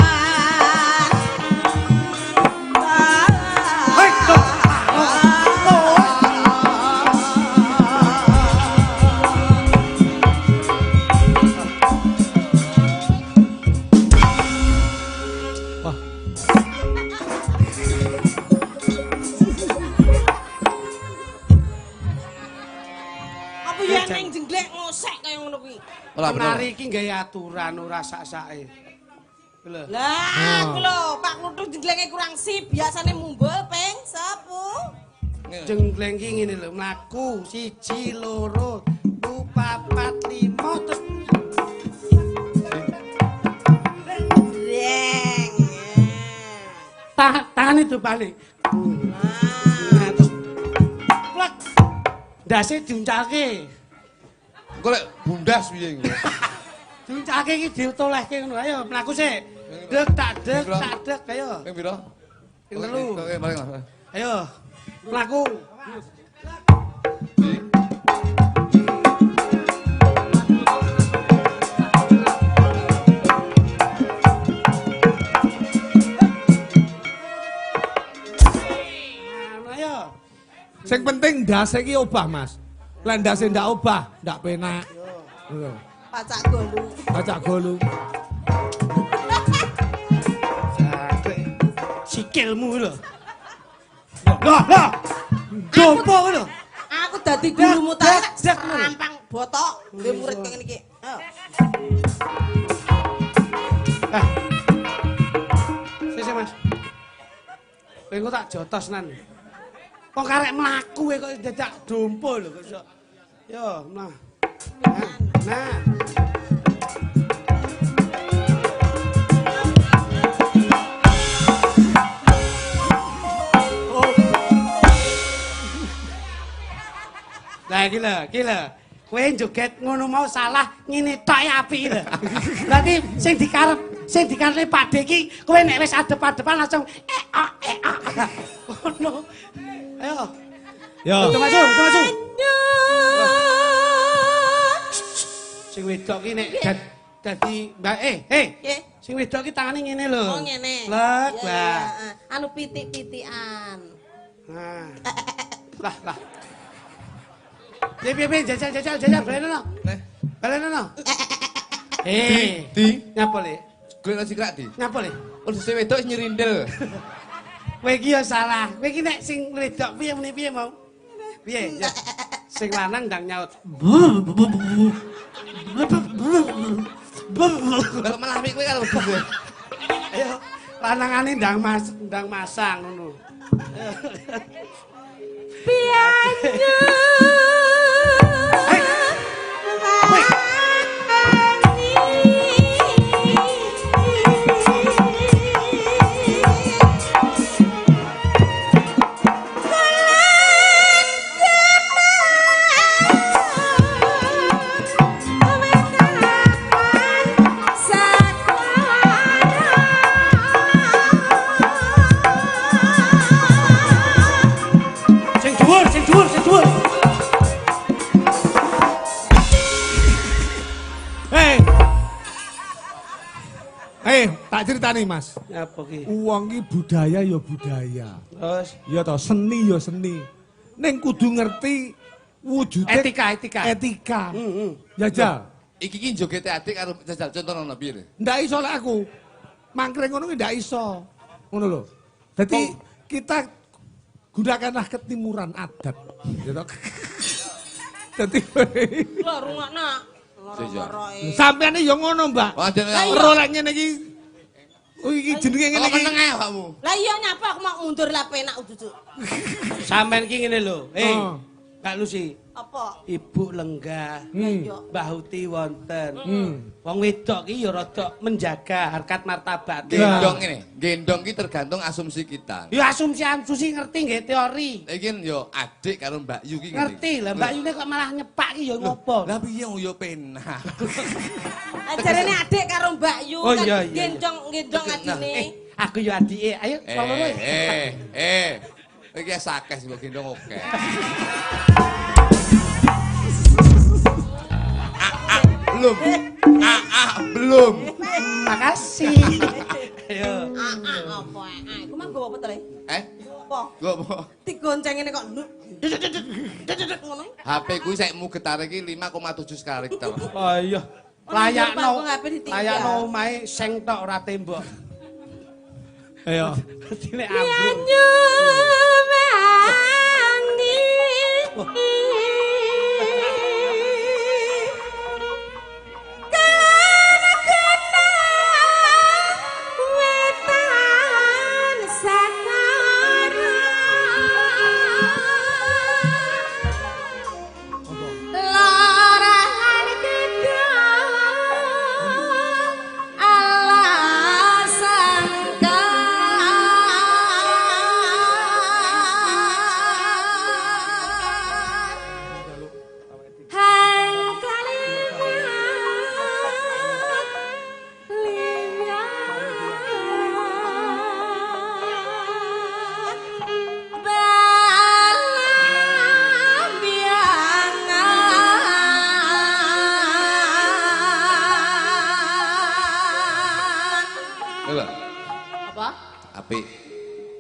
Apa ya neng jengglek ngosek kaya ngono kuwi. Penari iki gawe aturan ora sak-sake. Lho. Lah, aku lho, Pak Kluthuk jengglenge kurang sip, biasane mumbul ping 10. Jenggleng ki ngene lho, mlaku 1 2 3 4 5 terus Reng. tangan itu balik. Nah, terus plek. Ndase diuncalke. Engko lek bundas piye engko. Diuncalke iki diutolehke ngono. Ayo mlaku sik. Dek tak dek ayo. Ping pira? Ping 3. Oke, balik lah. Ayo. Mlaku. Ayo. Sing penting ndase iki obah, Mas. Lah ndase ndak obah, ndak penak. Lho. Pacak golu. Pacak golu. Sikilmu lho. Lah. Dompo lho. Aku dadi gurumu ta rampang botok duwe murid kaya ngene iki. Ayo. Sik Mas. Kowe engko tak jotosnan. Kok karek mlaku kok dadak dompo lho kok iso. Yo, nah. Nah. Lah iki lho. Kowe joget ngono mau salah ngene tok apik lho. Berarti sing dikarepe Pakde iki kowe nek wis adep-adepan langsung ngono. Ayo. Yo. Maju. Sing wedok ki nek dadi Mbak sing wedok ki tangane ngene lho. Oh ngene. Lek, Ya, Mbak. ya, anu pitik-pitikan. Nah. Lah. Piye jajal balenono. Balenono. Di. Nyapa le? Golek nasi krak di. Nyapa le? Terus sing wedok nyerindel. Kowe iki ya salah. Kowe iki nek sing wedok piye muni piye mau? Piye? Ya. Sing lanang ndang nyaut. Kalau malah apik kowe kalau begitu. Ayo, lanangane ndang masang ngono. Pianyu. Sa Tak ceritani Mas. Apa ki? Wong ki budaya ya budaya. Terus Ya toh seni ya seni. Ning kudu ngerti wujude etika. Jajal. Iki ki jogete adik karo jajal contohno piye? Ndak iso lek aku. Mangkring ngono ki ndak iso. Ngono lho. Dadi kita gunakanlah ketimuran adat. Ya toh. Dadi Lho rungokno. sampeyan ya ngono, Mbak. Ro lek ngene iki iki jenenge ngene iki. Meneng ae kamu. Lah iya nyapa aku mau mundur lah penak uduh. sampean ki ngene lho. Kak Lucy. Apa? Ibu lenggah. Mbah Uti wonten. Wong wedok ki ya rada menjaga harkat martabat. Gendong ini, gendong ki tergantung asumsi kita. Ya asumsi ngerti nggih teori. Iki yo adik karo Mbak Yu ki Ngerti lah Mbak Yune kok malah nyepak ki ya ngopo. Lah piye yo penak. Ajarane adik karo Mbak Yu Oh, kan iya. gendong adine. Aku yo adike. Ayo loro. Iki sakes kok gendong oke. Belum. Belum. Makasih. Ayo. Apa? Iku mah gowo apa to, Le? Apa? Gowo. Digonceng ngene kok. Ngono. HP ku sik getare iki 5,7 karakter. Oh iya. Layakno HP ditinggal. layakno omahe seng tok ora tembok. Ayo. Dene ambruk.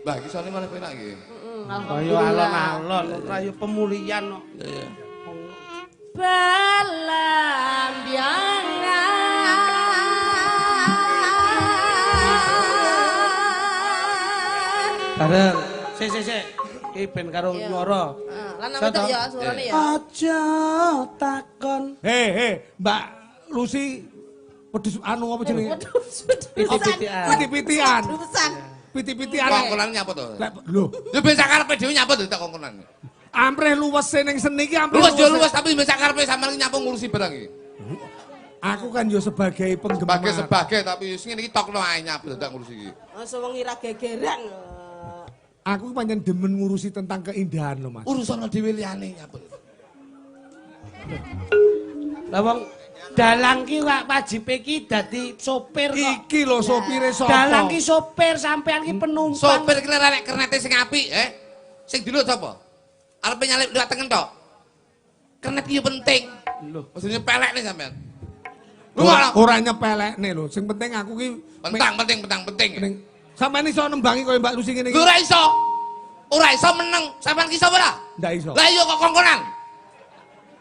Mbah iki sone malah penak iki. Kaya alon-alon, kaya pemulihan kok. Iya. Belambiangan. Bareng. Sik. Iki ben karo nyoro. Lan wedok ya suarane ya. Aja takon. Mbak Lucy wedhus anu apa jenenge? Piti-pitian. Piti-pitian. Kongkonan nyapa to? Lho, Ya ben sakarepe dhewe nyapa to tak kongkonan. ampreh luwese ning seni iki ampreh. Luwes yo luwes tapi ben sakarepe sampean nyapa ngurusi barang iki. Aku kan yo sebagai penggemar. Sebagai tapi wis ngene iki tokno ae nyapa dadak ngurusi iki. Masa wong ira gegeran. Aku pancen demen ngurusi tentang keindahan lho, Mas. Urusan dhewe liyane nyapa. Lah wong dalang ki wak wajibe ki dadi sopir kok. Iki lho sopire sapa? Dalang ki sopir, sampean ki penumpang. Sopir ki nek kernete sing apik, Sing dilut sapa? Arepe nyalip liwat tengen tok. Kernet ki yo penting. Lho, Maksudnya pelek nih sampean. Ora nyepelekne lho, sing penting aku ki penting. Sampeyan iso nembangi koyo Mbak Lucy ngene iki. Ora iso. Ora iso meneng. Sampean ki iso ora? Ndak iso. Lah iya kok kongkonan.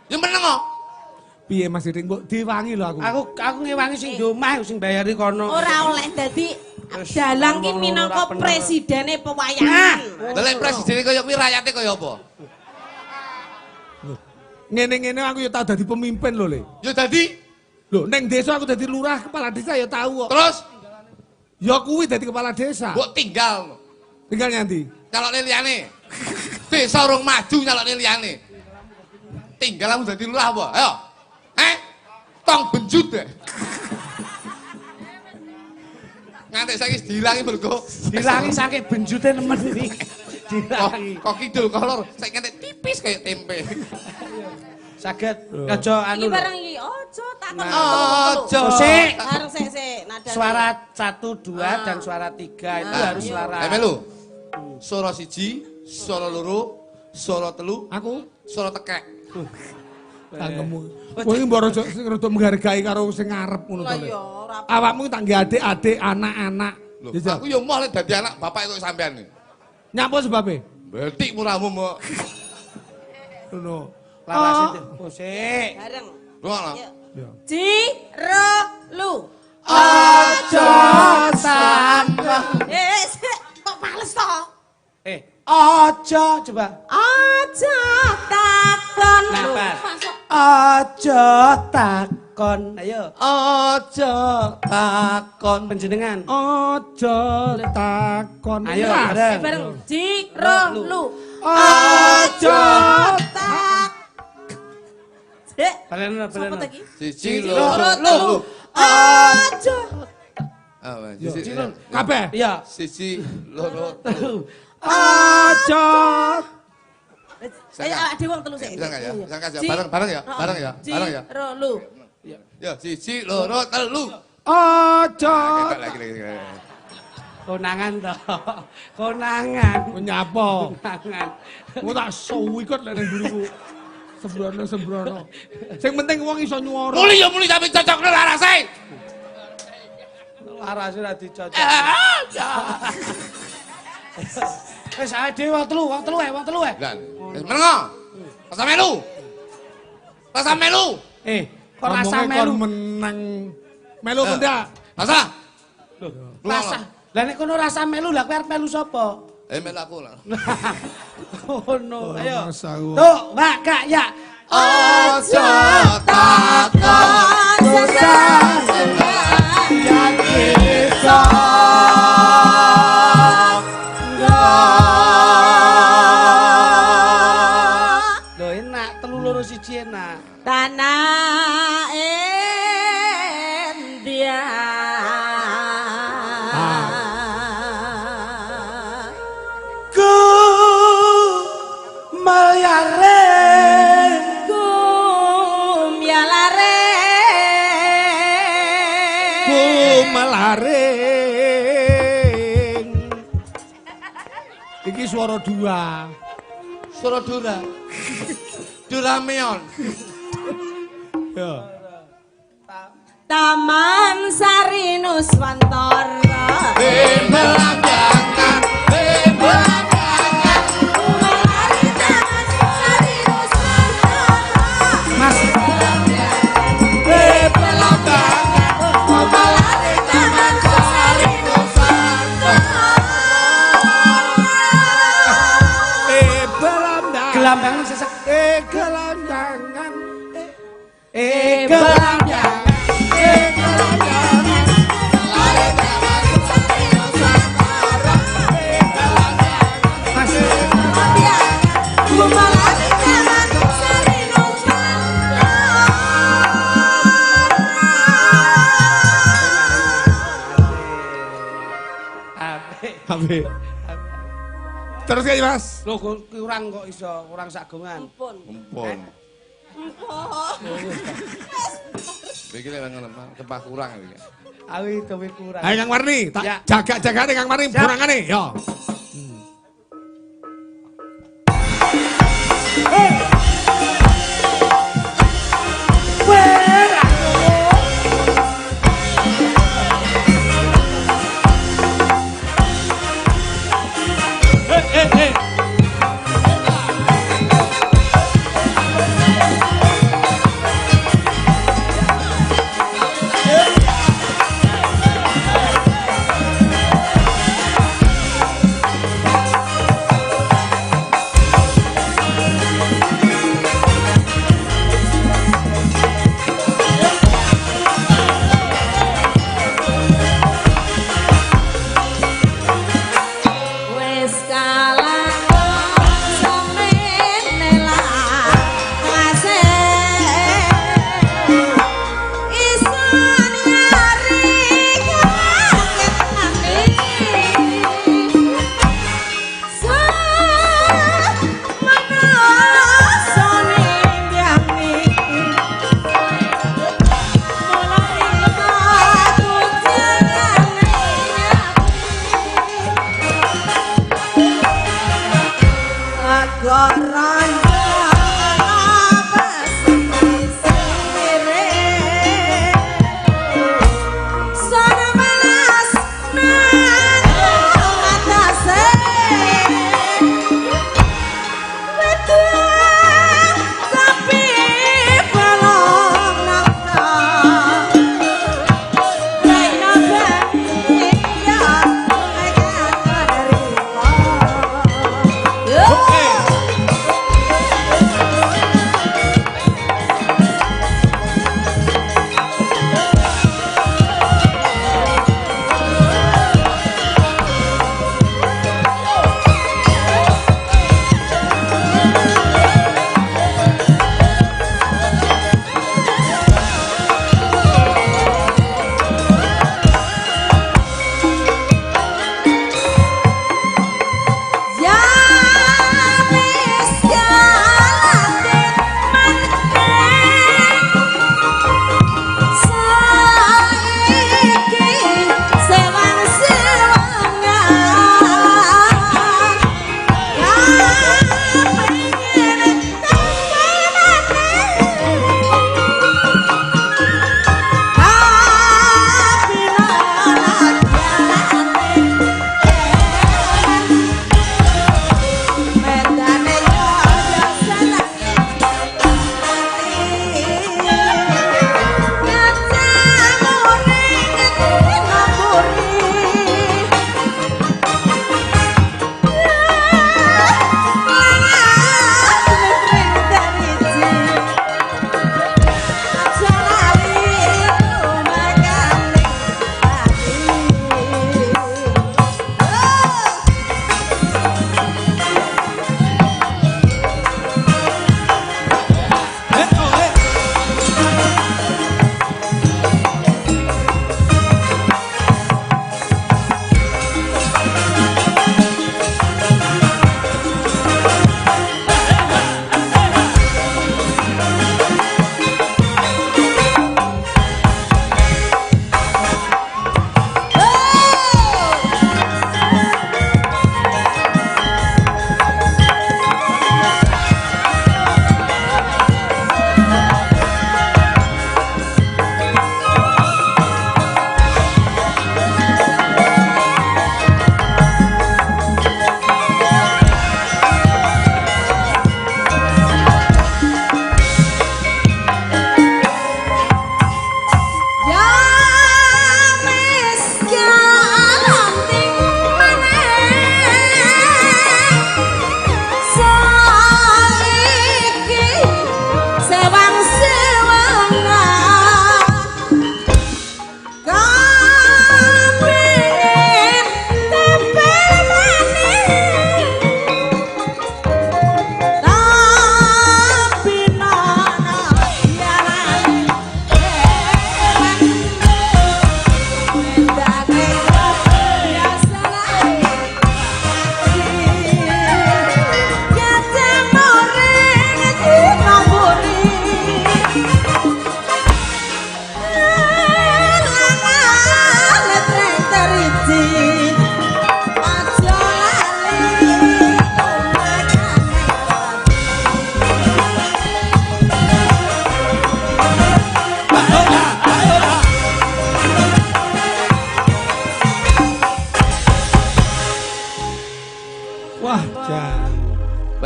Ya meneng kok. Piye Mas Iring mbok diwangi lho aku. aku ngewangi sing di omah sing bayari kono. Ora oleh dadi dalang ki minangka presidene pewayangan. Lah presiden kaya kuwi rakyate kaya apa? Ngene-ngene aku ya tau dadi pemimpin lho, Le. Ya dadi. Lho, ning desa aku dadi lurah, kepala desa ya tahu kok. Terus Ya kuwi dadi kepala desa. mbok tinggal. Tinggal nyanti. Calone liyane. Desa urung maju nyalone liyane. Tinggal kamu dadi lurah apa? Ayo. Tong benjut deh. Nganti saiki dilangi mergo Dilangi saking benjute nemen iki. Dilangi. kok kidul kolor saiki nganti tipis kayak tempe. Saged aja anu. Iki barang iki ojo takon. Ojo. Sik. Bareng sik nadane. Suara 1 2 dan suara 3 itu harus suara. Melu. Suara 1, suara 2, suara 3, Aku suara tekek. Cangkemmu. Kowe iki mbok sing rada menghargai karo sing ngarep ngono to. Awakmu tak nggih adik-adik, anak-anak. Aku yo moh lek dadi anak bapak kok sampean iki. Nyapa sebabe? Betik murahmu mo. Ngono. Lawas itu. Musik. Bareng. Ngono. Jiro lu. Aja tambah. Kok males to? Aja coba. Aja takon. Aja takon. Ayo. Aja takon Panjenengan. Aja takon. Ayo, Bareng. Jiro lu. Aja tak. Balen. siji Loro loro telu. Aja. siji Kabeh. Iya. siji loro telu. Aja. Ayo awak dhewe wong telu sik. Bisa enggak ya? Bisa enggak ya? Bareng ya? Bareng ya? Bareng ya? Jiro lu. Ya, siji loro telu. Aja. Lagi. Konangan toh. Konangan. Nyapa? Konangan. Aku tak suwi kok lek ning guriku. Sembrono. Sing penting wong iso nyuara. Muli ya muli tapi cocokno larase. Larase ora dicocok. Wis ae dhewe wong telu ae. Lan, wis menengo. Rasa melu. Rasa melu. Kok rasa Ngomongnya melu? kon menang. Melu pendak. Rasa. Rasa. Lah nek kono rasa melu lah kowe arep melu sapa? Melu aku lah. Kono, ayo. Masalah. Tuh, Mbak Kak ya. Aja takon susah yang bisa. Loh enak, telu loro siji enak. Tanah India. Ku mayare melaring. Iki swara dua. Suara Dura. Durameon. Ya. Taman Sari Nuswantara. Belang jangan, belang jangan. Melari Taman Sari Nuswantara. Mas. Belang jangan, Melari Taman Sari Nuswantara. Belandang. Gelambangan sesek. Gelandangan. Gelambangan. Melari Taman Sari Nuswantara. Abe. Terus kayak Mas. Loh kurang kok iso, kurang sagongan. Ampun. Ampun. Iki lek ngono, kepah kurang iki. Awi dewe kurang. Ayo Kang Warni, tak Ya. jaga-jagane Kang Warni burangane, yo.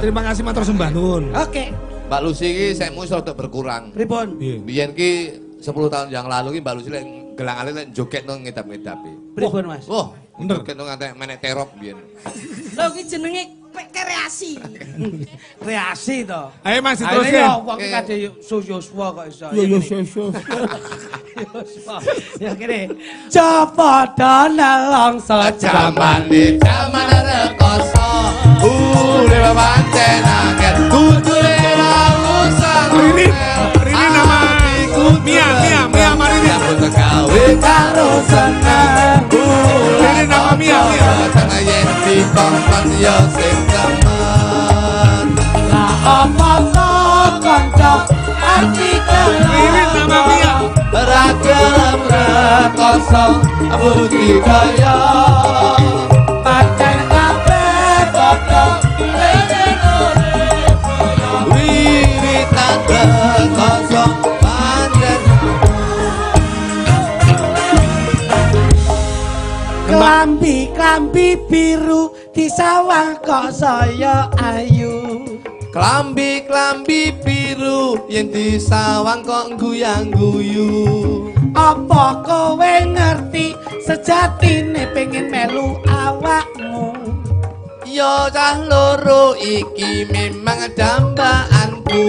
Terima kasih matur sembah nuwun. Oke. Mbak Lucy iki sekmu iso rada berkurang. Pripun? Biyen ki 10 tahun yang lalu ki Mbak Lucy lek gelangane lek jogetno ngedap-ngedapi. Pripun, Mas? Wah, bener. Jogetno nganti menek terop biyen. Lho iki jenenge kreasi. Kreasi to. Ayo Mas Ayo diteruske. ya wong iki kadhe Yosua kok iso. Yo. Yosua. Ya kene. Copodo nelongso Jaman di jaman rekoso urip pancen akeh kudune lausan Rini nama Mia Marini. gawe karo seneng Rini nama Mia. Jangan yen dikongkon yo sing temen lah apa kanca ati Rini nama Mia. ora gelem rekoso budidaya pancen kabeh padha wiwitan rekoso pancen Klambi biru disawang kok saya ayu. Klambi biru yen disawang kok guyang-guyu. Apa kowe ngerti sejatine pengen melu awakmu? Yo cah loro iki memang dambaanku.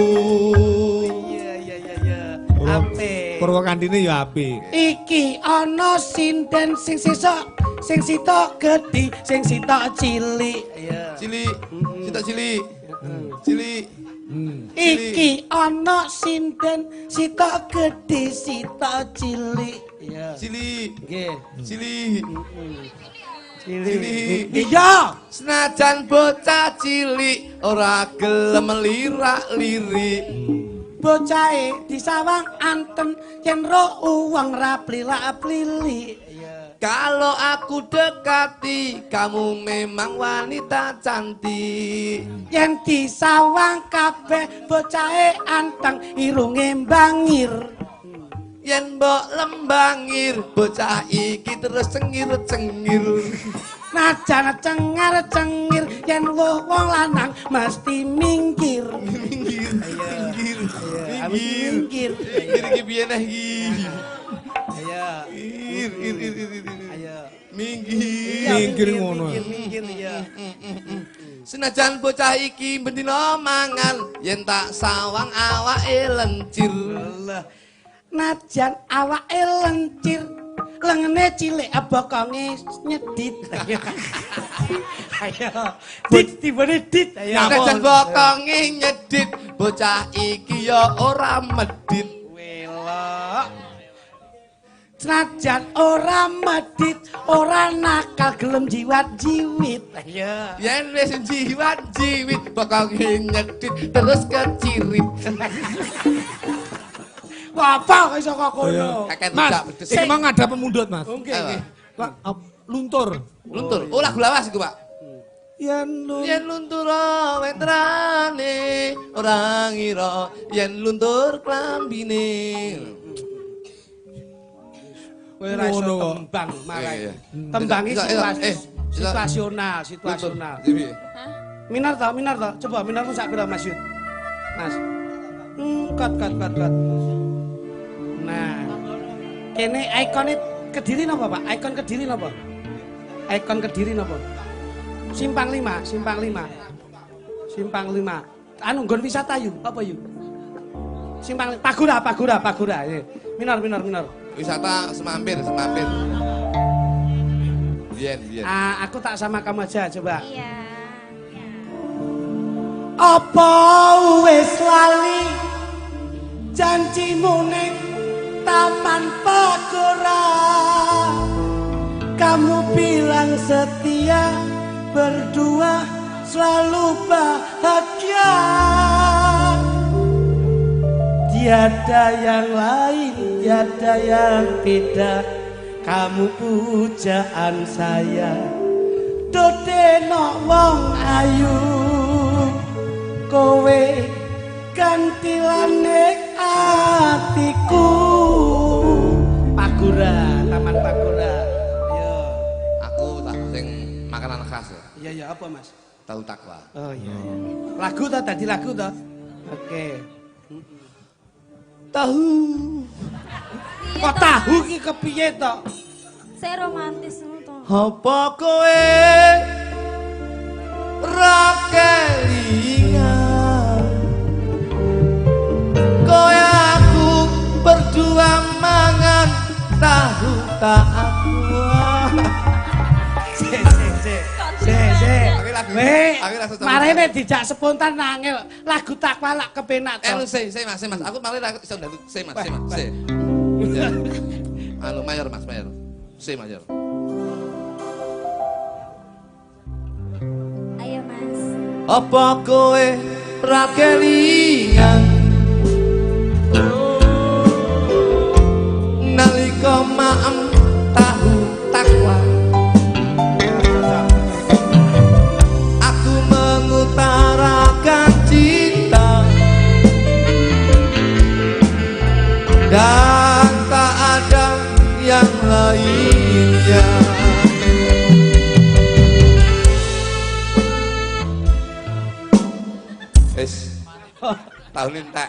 Iya. Apik. Purwokandine ya apik. Iki ana sinden sing sitok gedhi, sing sitok cilik. Iya. Cilik, sitok cilik. Cilik. Iki ana sinden sitok gedhi, sitok cilik. Iya. Cilik. Nggih. Cilik. Cilik. Iya. Senajan bocah cilik ora gelem lirak-lirik. Bocahe disawang anten yen ro uwang ra plilak-plili. Kalau aku dekati, kamu memang wanita cantik. Yen disawang kabeh bocahe anteng irunge mbangir. Yen mbok lembangir, bocah iki terus cengir-cengir. Najan cengar-cengir yen wong lanang mesti minggir. Minggir. Minggir. Minggir iki piye neh iki? Ayo. Ayo. Minggir. Minggir ngono. Minggir ya. Senajan bocah iki bendina mangan, yen tak sawang awake lencir. Najan awake lencir, lengene cilik bokonge nyedit. Ayo. Dit tibane dit. Ayo. Senajan bokonge nyedit, bocah iki ya ora medit. Welok. Senajan ora medit, ora nakal gelem jiwat-jiwit. Ayo. Yen wis jiwat-jiwit, bokonge nyedit terus kecirit. Apa kok iso kok kono? Kakek Mas, rujak pedes. iki mau ngadap pemundut, Mas. Nggih. Pak, luntur. Luntur. Oh, lagu lawas iku, Pak. Yen Yen luntur wentrane ora ngira yen luntur klambine. Kowe ora iso Ngono kok. tembang malah. Iya. Tembang iki Bisa, situasional. Luntur. Piye? Minor to. Coba minormu sak pira Mas Yud? Mas. Kat. Nah. Kene ikone Kediri napa, Pak? Ikon Kediri napa? Ikon Kediri napa? Simpang 5. Anu nggon wisata yu, apa yu? Simpang Pagura. Minor. Wisata semampir. Biyen. Aku tak sama kamu aja, coba. Iya. Apa wis lali janjimu ning Taman Pagura? Kamu bilang setia berdua selalu bahagia. Tiada yang lain, tiada yang beda. Kamu pujaan saya. Dodeno wong ayu. Kowe gantilane atiku. Taman Pagura. Yo. Aku tak sing makanan khas. Iya, apa Mas? Tahu takwa. Oh iya. Lagu toh tadi lagu toh. Oke. Tahu. Kok tahu ki kepiye toh? Saya romantis ngono to. Apa kowe ra kelingan kowe aku berdua mangan tahu tak aku. Marene dijak spontan nangil lagu takwa lak kepenak to. Mas, aku malah iso ndalu mas. Anu mayor Mas, mayor. Mayor. Ayo Mas. Apa kowe ra kelingan nalika maem tahu takwa aku mengutarakan cinta dan tak ada yang lainnya. Tahun entek.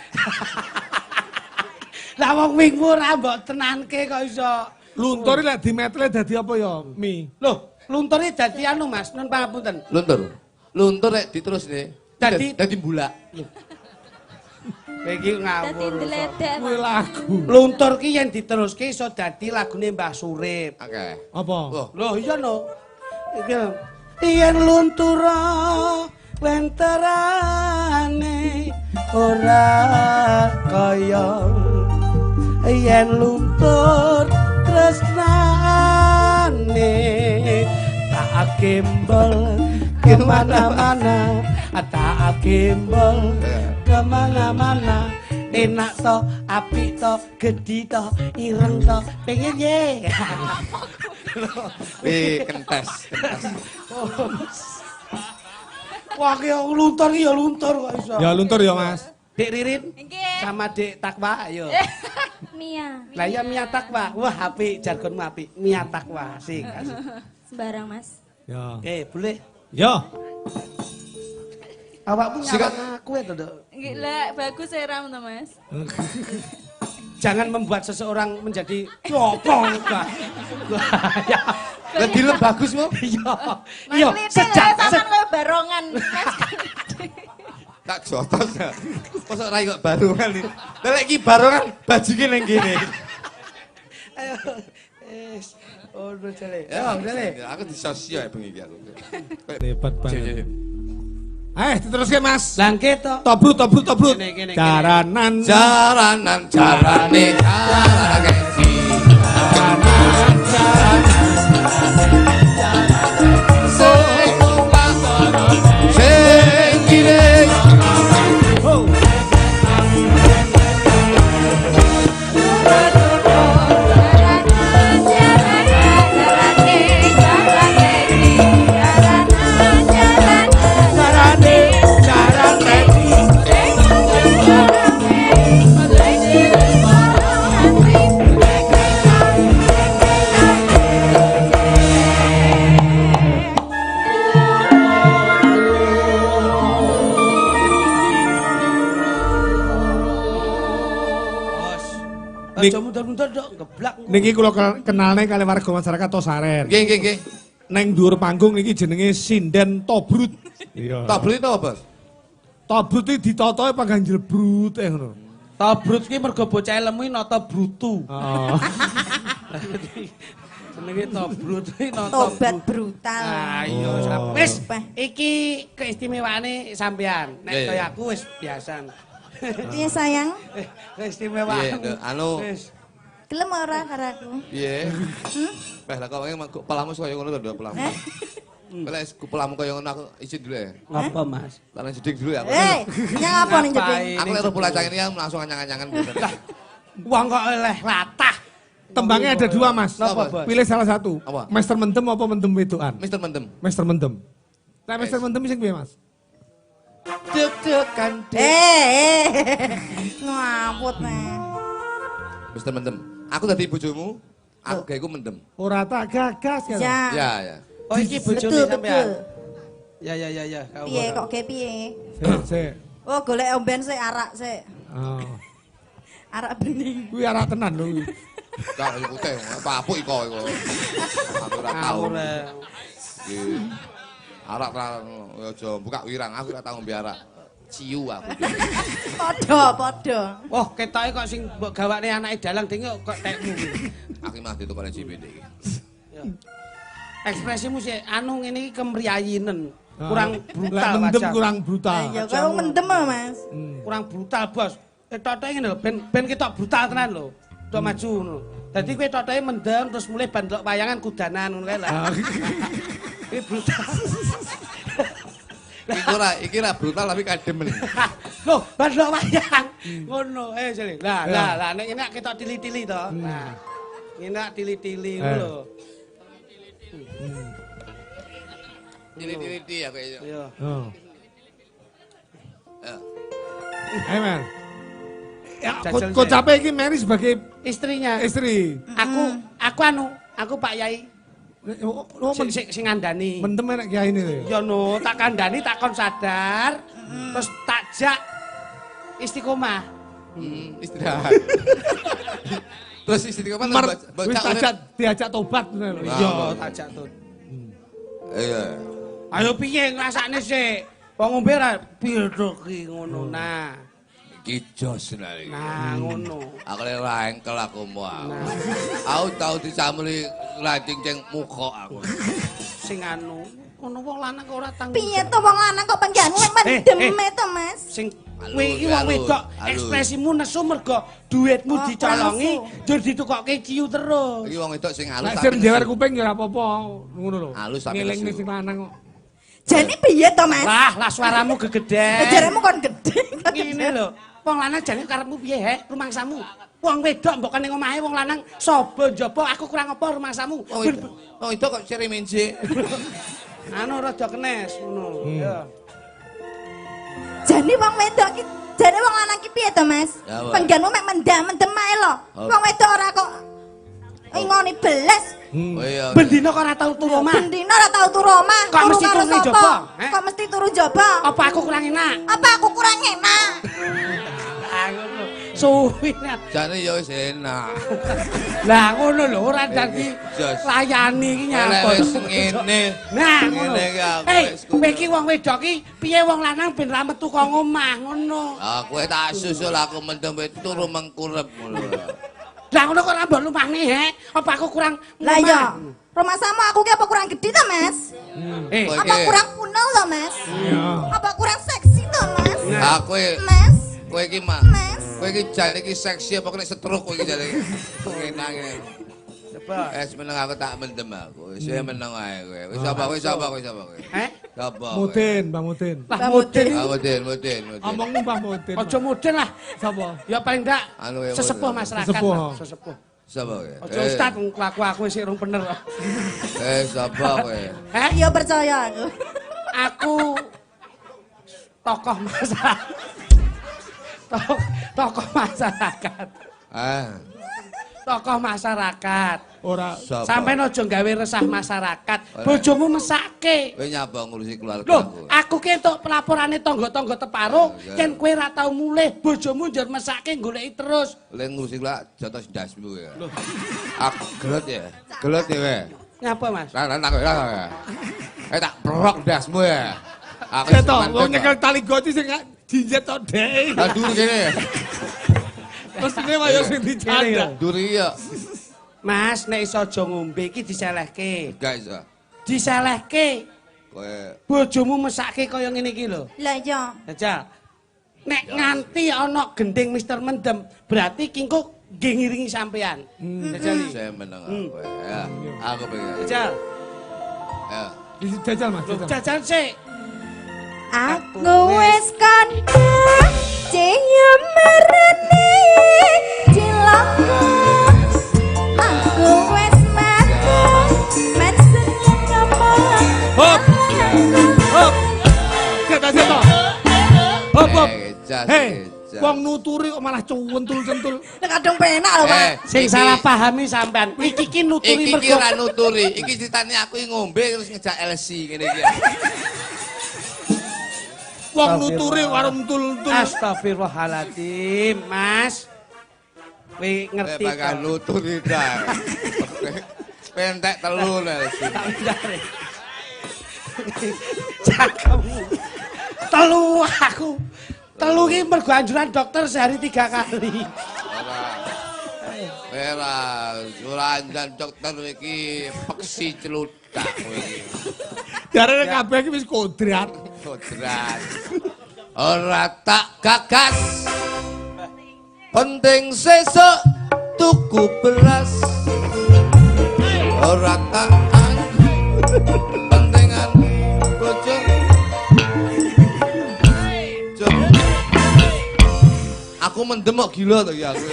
Lah wong wingmu ora mbok tenanke kok iso. Luntur lek dimetle dadi apa ya, Mi? Loh, lunture dadi anu Mas, nun pangapunten. Luntur rek diterusne. Dadi bulak. Kowe iki ngawur. Dadi ndeledek. Kuwi lagu. Luntur ki yen diteruske iso dadi lagune Mbah Surip. Oke. Apa? Loh iya no. Iki yen luntura wenterane ora kaya yen luntur tresnane tak gembel kemana-mana tak gembel kemana-mana enak to apik to gedhi to ireng to pengen ye Kentes. wah ki luntur ki ya luntur kok iso Ya luntur ya, Mas. Dek Ririn Nggih. sama Dek Takwa ayo. Mia. Lah ya Mia Takwa. Wah apik jargonmu apik. Mia Takwa asik. Sembarang Mas. Ya. Oke, boleh. Ya. Awakmu nyawang aku itu, Dok. Nggih lah, bagus seram to Mas. Jangan membuat seseorang menjadi nyopong. Ya. Lebih bagus mo? Iya. Iya, sejak sampean koyo barongan. Tak jotos ya. Kosok rai kok barongan iki. Lah lek iki barongan bajine ning kene. Ayo. Oh, jale. Ya, jale. Aku disosio ya bengi iki aku. Hebat banget. Diteruske Mas. Langke to. Tobrut. Kene. Jaranan. Jarane jarane gengsi. Aja mundur-mundur dok, geblak. Niki kula kenalne kali warga masyarakat Tosaren. Nggih. Neng dhuwur panggung niki jenenge sinden tobrut. Iya. Tobrut itu apa, Bos? Tobrut iki ditotoe panggang jlebrut ngono. Tobrut ki mergo bocah lemu nata brutu. Heeh. Jenenge tobrut iki nata Tobat brutal. Ah iya wis iki keistimewaane sampean. Nek kaya aku wis biasa. Piye sayang? Keistimewaan. Anu Gelem ora karo aku? piye? Lah kok pelamu kaya ngono to, pelamu. Lek pelamu kaya ngono aku izin dulu ya. Ngapa, Mas? Tanah jedik dulu ya. Nyang apa ning jeding? Aku lek rupul acang ini langsung anyang-anyangan biasa. Wong kok oleh latah. Tembangnya ada dua, Mas. Napa, Bos? Pilih salah satu. Apa? Master mendem apa mendem wedokan? Mister Mendem. Master mendem. Nah, Master mendem sing piye, Mas? Deg-degan Ngaput nih. Mister Mendem. Aku dadi bojomu, aku gaweku mendem. Ora tak gagas ya. Ya. Ya. Oh iki bojone Betul, sampean. betul. Ya. Piye kok ge piye? Sik. Oh, golek omben sik arak sik. Oh. Arak bening. Kuwi arak tenan lho kuwi. Gak iku teh, apuk iko. Aku ora tau. Arak ra aja buka wirang, aku ora tau ngombe arak. Ciu aku. Padha. Wah, ketoke kok sing mbok gawane anake dalang ding kok tekmu. Aku mah ditukane JPD iki. Ekspresimu sih anu ngene iki kemriyayinen. Kurang brutal Lah mendem wajah. kurang brutal. Ya karo mendem Mas. Kurang brutal, Bos. Ketoke ngene lho, ben ketok brutal tenan lho. Tok maju ngono. Dadi kowe totoke mendem terus mulai bandlok wayangan kudanan ngono kae lah. Iki brutal. Iki ora brutal tapi kadem meneh. Loh, bandlok wayang. Ngono, Jeli. Lah nek enak ketok tili-tili to. Nah. Enak tili-tili ngono lho. Tili-tili ya kayaknya. Iya. Oh. Ayo, Man. Ya, Jajal kok saya. capek iki Mary sebagai Istrinya. istri. Aku Pak Yai. Oh, Sing ngandani. mendem enak kiai ini. Ya no, tak kandani tak kon sadar. Terus tak jak istiqomah. Istirahat. Terus istiqomah Wis diajak tobat ngono lho. Iya, tak jak tuh. Iya. Ayo piye ngrasakne sik? Wong ngombe ra piye ngono. Nah. Iki jos iki. Nah, ngono. Aku lek ora engkel aku mau. Aku tau dicamuli lancing muka aku. Sing anu, ngono wong lanang kok ora tanggung. Piye to wong lanang kok pengganmu mendem to Mas? Sing kowe iki wong wedok ekspresimu nesu mergo duitmu Oh, dicolongi langsung. njur ditukokke ciu terus. Iki wong wedok sing halus Lek sing jewer kuping ya ora apa-apa ngono lho. Halus tapi Ngelingne nesu. sing lanang kok. Jane piye to Mas? Lah suaramu gegeden. Jaremu kon gede. Ngene lho. Wong lanang jane karepmu piye, Hek? Rumangsamu. Wong wedok mbok kene omahe wong lanang sapa njaba aku kurang apa rumangsamu. Oh itu kok ciri menje. Anu rada kenes ngono. Ya. Jane wong wedok ki, jane wong lanang ki piye to Mas? Ya, Pak. Pengganmu mek mendem ae lho. Wong wedok ora kok ngoni beles. Oh iya. Bendina kok ora tau turu omah. Bendina ora tau turu omah. Kok mesti karo turu ning sapa? jaba? Heh? Kok mesti turu jaba? Apa aku kurang enak? Apa aku kurang enak? Lah ngono. Suwi nek. Jane ya wis enak. Lah ngono lho ora dadi Jos. layani iki Elek nyapa. wis ngene. Nah, ngono. Ngene iki aku Hei, wis kowe iki wong wedok iki piye wong lanang ben ra metu kok omah ngono. Aku tak susul aku mendem turu mengkurep ngono. Lah ngono kok ora mbok lumahne, Hek? Apa aku kurang Lah iya. Rumah sama aku ki apa kurang gede to Mas? Eh, Kowe Apa iki- kurang punel to Mas? Iya. Apa kurang seksi to Mas? Aku Mas? kowe iki mah. Mas? Kowe iki jane iki seksi apa kena stroke kowe iki jane. Enak ngene. coba. Meneng aku tak mendem aku. Wis meneng ae kowe. Wis apa kowe? Heh? Sapa? Mudin, Bang Mudin. Lah mudin. Ah, Mudin. Omongmu Bang Mudin. Aja mudin lah. Sapa? Ya paling ndak Anu ya, sesepuh mudin. masyarakat. Sesepuh. lah, Sesepuh. Sapa kowe? Aja ustaz kelaku aku sik rung bener. Sapa kowe? Heh? Iya percaya aku. Aku tokoh masyarakat. Tokoh masyarakat. Tokoh masyarakat. Ora Sapa? Sampai aja gawe resah masyarakat. Bojomu mesake. Kowe nyapa ngurusi keluarga Loh, aku? aku ki entuk pelaporane tangga-tangga teparo, Ya. yen kowe ra tau mulih, bojomu njur mesake goleki terus. Lek ngurusi keluarga jotos ndasmu ya. Aku gelet ya. Gelet ya kowe. Ngapa, Mas? Lah kowe lah. Tak brok ndasmu ya. Aku ketok wong nyekel tali goti sing jinjet tok dhek. Aduh kene. Mestine wayo sing dicanda. Duri ya. Mas, nek iso aja ngombe iki diselehke. Gak iso. Diselehke. Kowe Bojomu mesake kaya ngene iki lho. Lah iya. Jajal. Nek nganti ana gending Mister Mendem, berarti kingko nggih ngiringi sampean. Jajal. saya meneng aku ya. Aku pengen. Jajal. Ya. Jajal Mas. Loh, Jajal. jajal sik. Aku wis kandha cium marane cilaka. Aku wis mati men seneng ngomong. Hop. Hop. Ketok. Hop hop. Hei, wong nuturi kok malah cuwentul-centul. Nek kadung penak lho, Pak. Sing salah pahami sampean. Iki ki nuturi Iki mergo kira nuturi. Iki ceritane aku ngombe terus ngejak LC ngene iki. Wong nuturi warung tul-tul. Astagfirullahaladzim, Mas. Kowe ngerti to? Bakal nuturi dah. Pentek telu lho. Cakemu. Telu aku. Telu ki mergo anjuran dokter sehari 3 kali. Ora, surangan dokter iki peksi celutak kowe iki. Jarane kabeh iki wis kodrat. Kodrat. Ora tak gagas. Penting sesuk tuku beras. Ora tak pentingan bojo. Aku mendem kok gila to ya aku.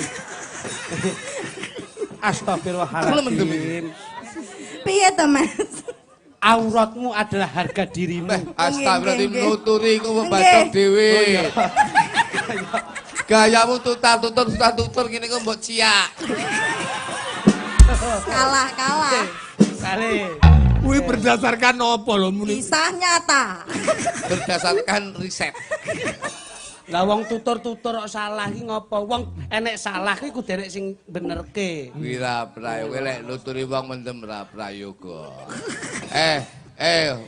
Astagfirullahaladzim. Piye to, Mas? Auratmu adalah harga dirimu. Astagfirullahaladzim nuturi ku membacok dhewe. Gayamu tutar-tutur gini kok mbok ciak. Kalah. Kali. Kuwi berdasarkan apa lho muni? Kisah nyata. Berdasarkan riset. Lah wong tutur-tutur kok salah ki ngopo? Wong enek salah ki kudu enek sing benerke. Wira prayoga lek nuturi wong mendem ra prayoga.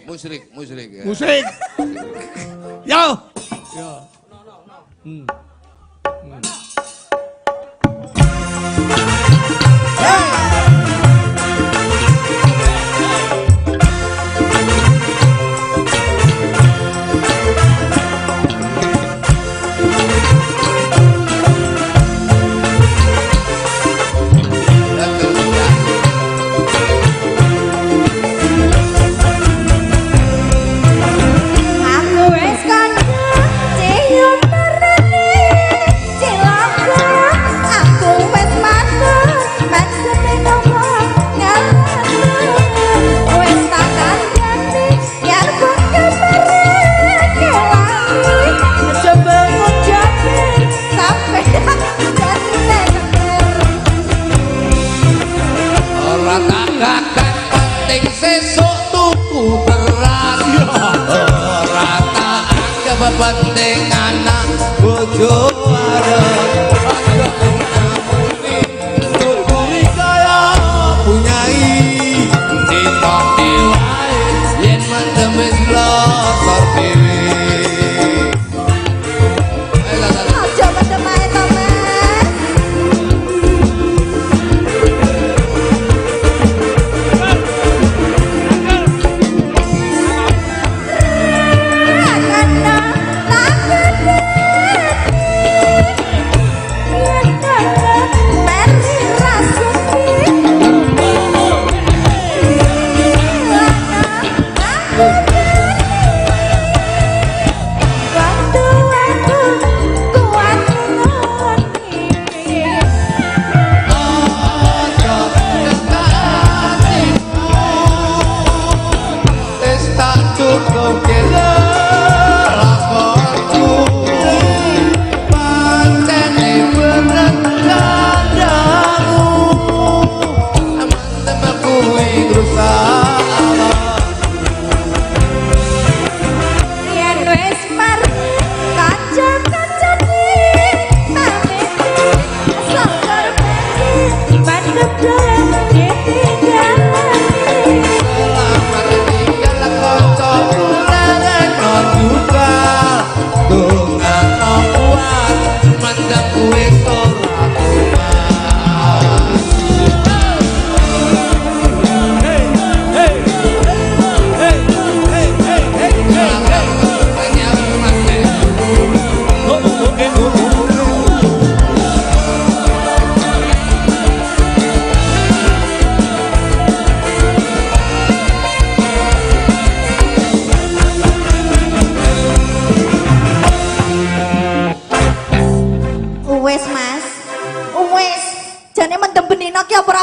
Musrik. Musik. Yo. Aku wis kandha cium terane cilaka. Aku wis manut maksudne nopo ngalana. Wis tak kandhani yen kok kepere kelangi. Coba ngucape sampe jane Ora tak gagal penting sesuk tuku beras. Ora tak anggap penting anak bojo arep. Nuturi kaya punyai. Ditoke wae yen mendem wis lotor dhewe. aja mendem ae to, Mas.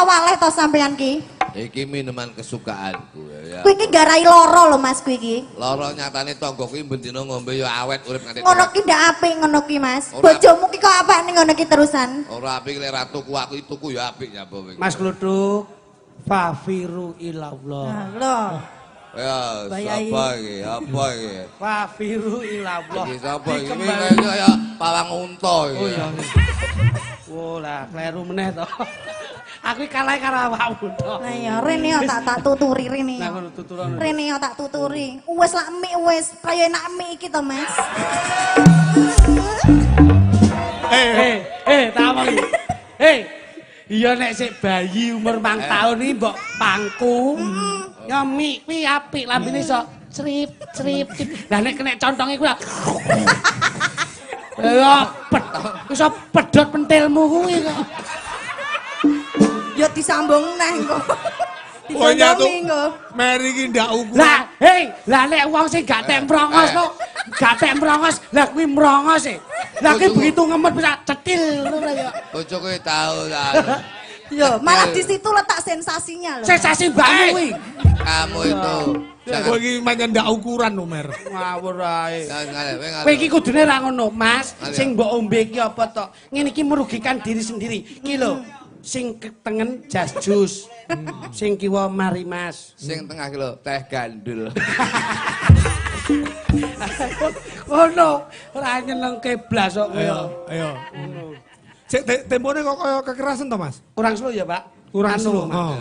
waleh to sampean ki? Iki minuman kesukaanku ya. Kuwi iki garai loro lho Mas kuwi iki. Loro nyatane tangga kuwi bendina ngombe ya awet urip nganti. Ngono ki ndak apik ngono ki Mas. Bojomu ki kok apik ning ngono ki terusan. Ora apik lek ra tuku aku tuku ya apik nyapa kowe. Mas Kluthuk, fafiru ilallah. Lho. Ya, Bayai. sapa iki? Apa iki? Wah, biru ilallah. Iki sapa iki? Iki Iki kembali. kaya pawang unta iki. Oh iya. Oh lah, kleru meneh to. Aku iki kalah karo awakmu to. Lah ya rene yo tak tuturi rene. Lah ngono tuturan. Rene yo tak tuturi. Wis lak mie wis kaya enak mie iki to, Mas. Tak apa iki. Iya nek sik bayi umur 4 tahun iki mbok pangku. Ya mie kuwi apik lambene iso crip crip. Lah nek kena contonge kuwi. Ya iso pedhot pentilmu kuwi kok. Yo disambung neh engko. Pokoknya tuh, Dicondomi engko. Mary ki ndak ukuran. Lah, lah nek wong sing gak tek mrongos kok, gak tek mrongos, lah kuwi mrongos e. Lah ki begitu ngemet bisa cetil ngono ya. Bojoku tahu ta. Yo, malah di situ letak sensasinya loh. Sensasi mbakmu kuwi. Kamu itu. Kowe iki pancen ndak ukuran lho, Mer. Ngawur ae. Jangan Kowe iki kudune ra ngono, Mas. Sing mbok ombe iki apa to? Ngene iki merugikan diri sendiri. Iki lho, sing ketengen jas jus. Sing kiwa mari Mas. Sing tengah ki lho, teh gandul. Ngono, ora nyenengke blas kok kowe. Ayo. Cek tempone kok kaya kekerasan to, Mas? Kurang slow ya, Pak? Kurang slow. Mas. Oh.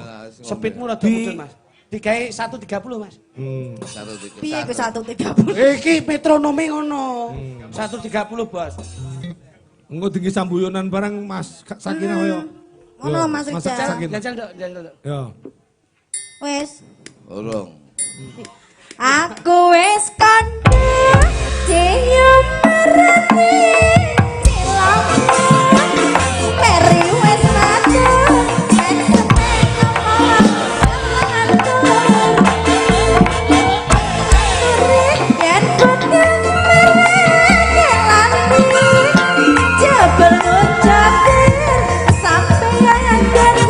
Speedmu rada mudhun, Mas. Digawe 130, Mas. Satu tiga. Piye ke 130? Iki metronome ngono. 130, Bos. Engko tinggi sambuyonan barang Mas Sakinah koyo. Ngono Mas Masak Rijal. Sakinah. Jajal dok, jajal dok. Yo. Wis. Urung. Aku wis kandha cium marani cilam. Meri wis mati. Jebel ngucapir sampeyan dadi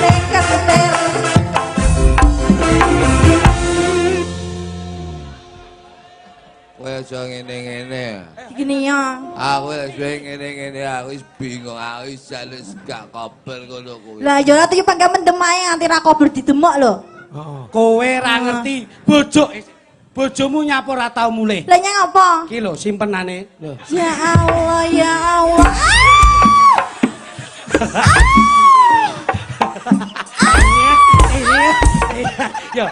neketer. Kowe aja ngene-ngene. Gini ya. Aku wis ngene-ngene aku wis bingung, aku wis jalus gak kabel ngono kuwi. Lah ya ora tuh pangke mendem ae nganti ra kober didemok lho. Heeh. Kowe ra ngerti bojomu nyapo ra tau mulih. Lah nyang apa? Iki lho simpenane. Lho. Ya Allah, ya Allah. Yo,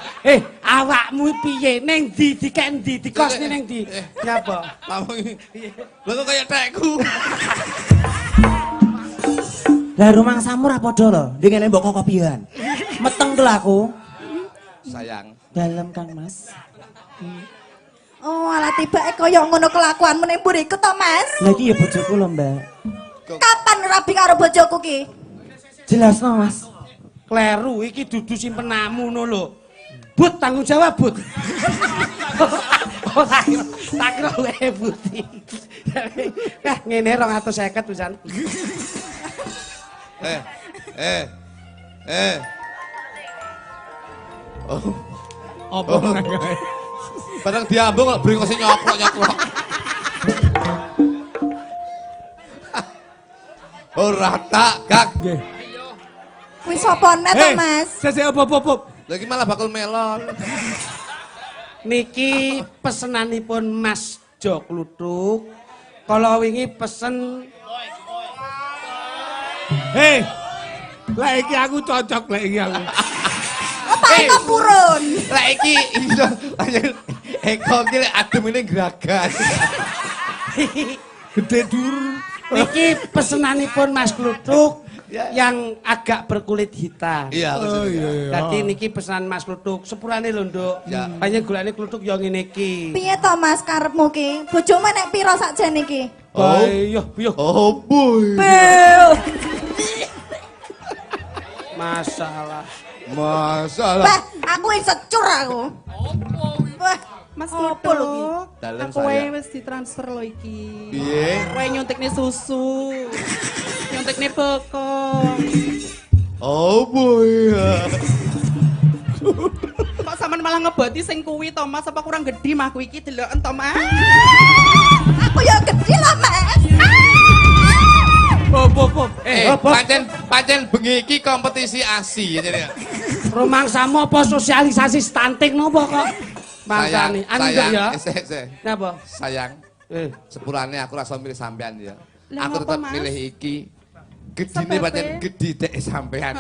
awakmu piye? Ning ndi dikek ndi? Dikosne ning ndi? Nyapa? Kamu iki. Lho kok kaya tekku. Lah rumangsamu ra padha lho, ndengene mbok kok kopian. Meteng to aku. Sayang. Dalem Kang Mas. Oh, alah tibake kaya ngono kelakuanmu ning mburiku to, Mas. Lah iki ya bojoku lho, Mbak. Kapan rabi karo bojoku ki? Jelasno, Mas. Kleru iki dudu simpenamu ngono lho. But tanggung jawab, But. Oh, tak kira kowe Buti. Ngene 250 pisan. Oh, Apa meneh? barang diambung kok brengose nyoklok-nyoklok. Ora tak, Gak. Nggih. Kuwi sapa net to, Mas? Sesek apa-apa. Lagi malah bakul melon. Niki pesenanipun Mas Jo Kluthuk. Kala wingi pesen Hei. Lah iki aku cocok lah iki aku. Apa itu purun? Lah iki iso Eko ki lek adem ini geragan. Gede dur. niki pesenanipun Mas Kluthuk yang agak berkulit hitam. Iya, Oh iya. Dadi niki pesanan Mas Kluthuk, sepurane lho, Nduk. Ya. Banyak gulane Kluthuk yo ngene iki. Piye to Mas karepmu ki? Bojomu nek pira sakjane ki? Oh. Yo. Oh boy. Bel. Masalah. Masalah. Bah, aku wis secur aku. Wah, Mas Apa lho ki? Dalem aku wae saya. wis ditransfer lho iki. Piye? Wae nyuntikne susu. Nyuntikne bekong. Oh boy. Kok sampean malah ngeboti sing kuwi to, Mas? Apa kurang gedhi mah kuwi iki deloken to, Mas? Aku ya gede lah, Mas. Pop. Pancen Pancen bengi iki kompetisi ASI jadi. Rumangsamu apa sosialisasi stunting nopo kok? Mangkane, anu ya. Napa? Sayang. Sepurane aku rasa milih sampean ya. Lah, Aku ngapa, tetep Mas? milih iki. Gedine pancen gedhi dek sampean.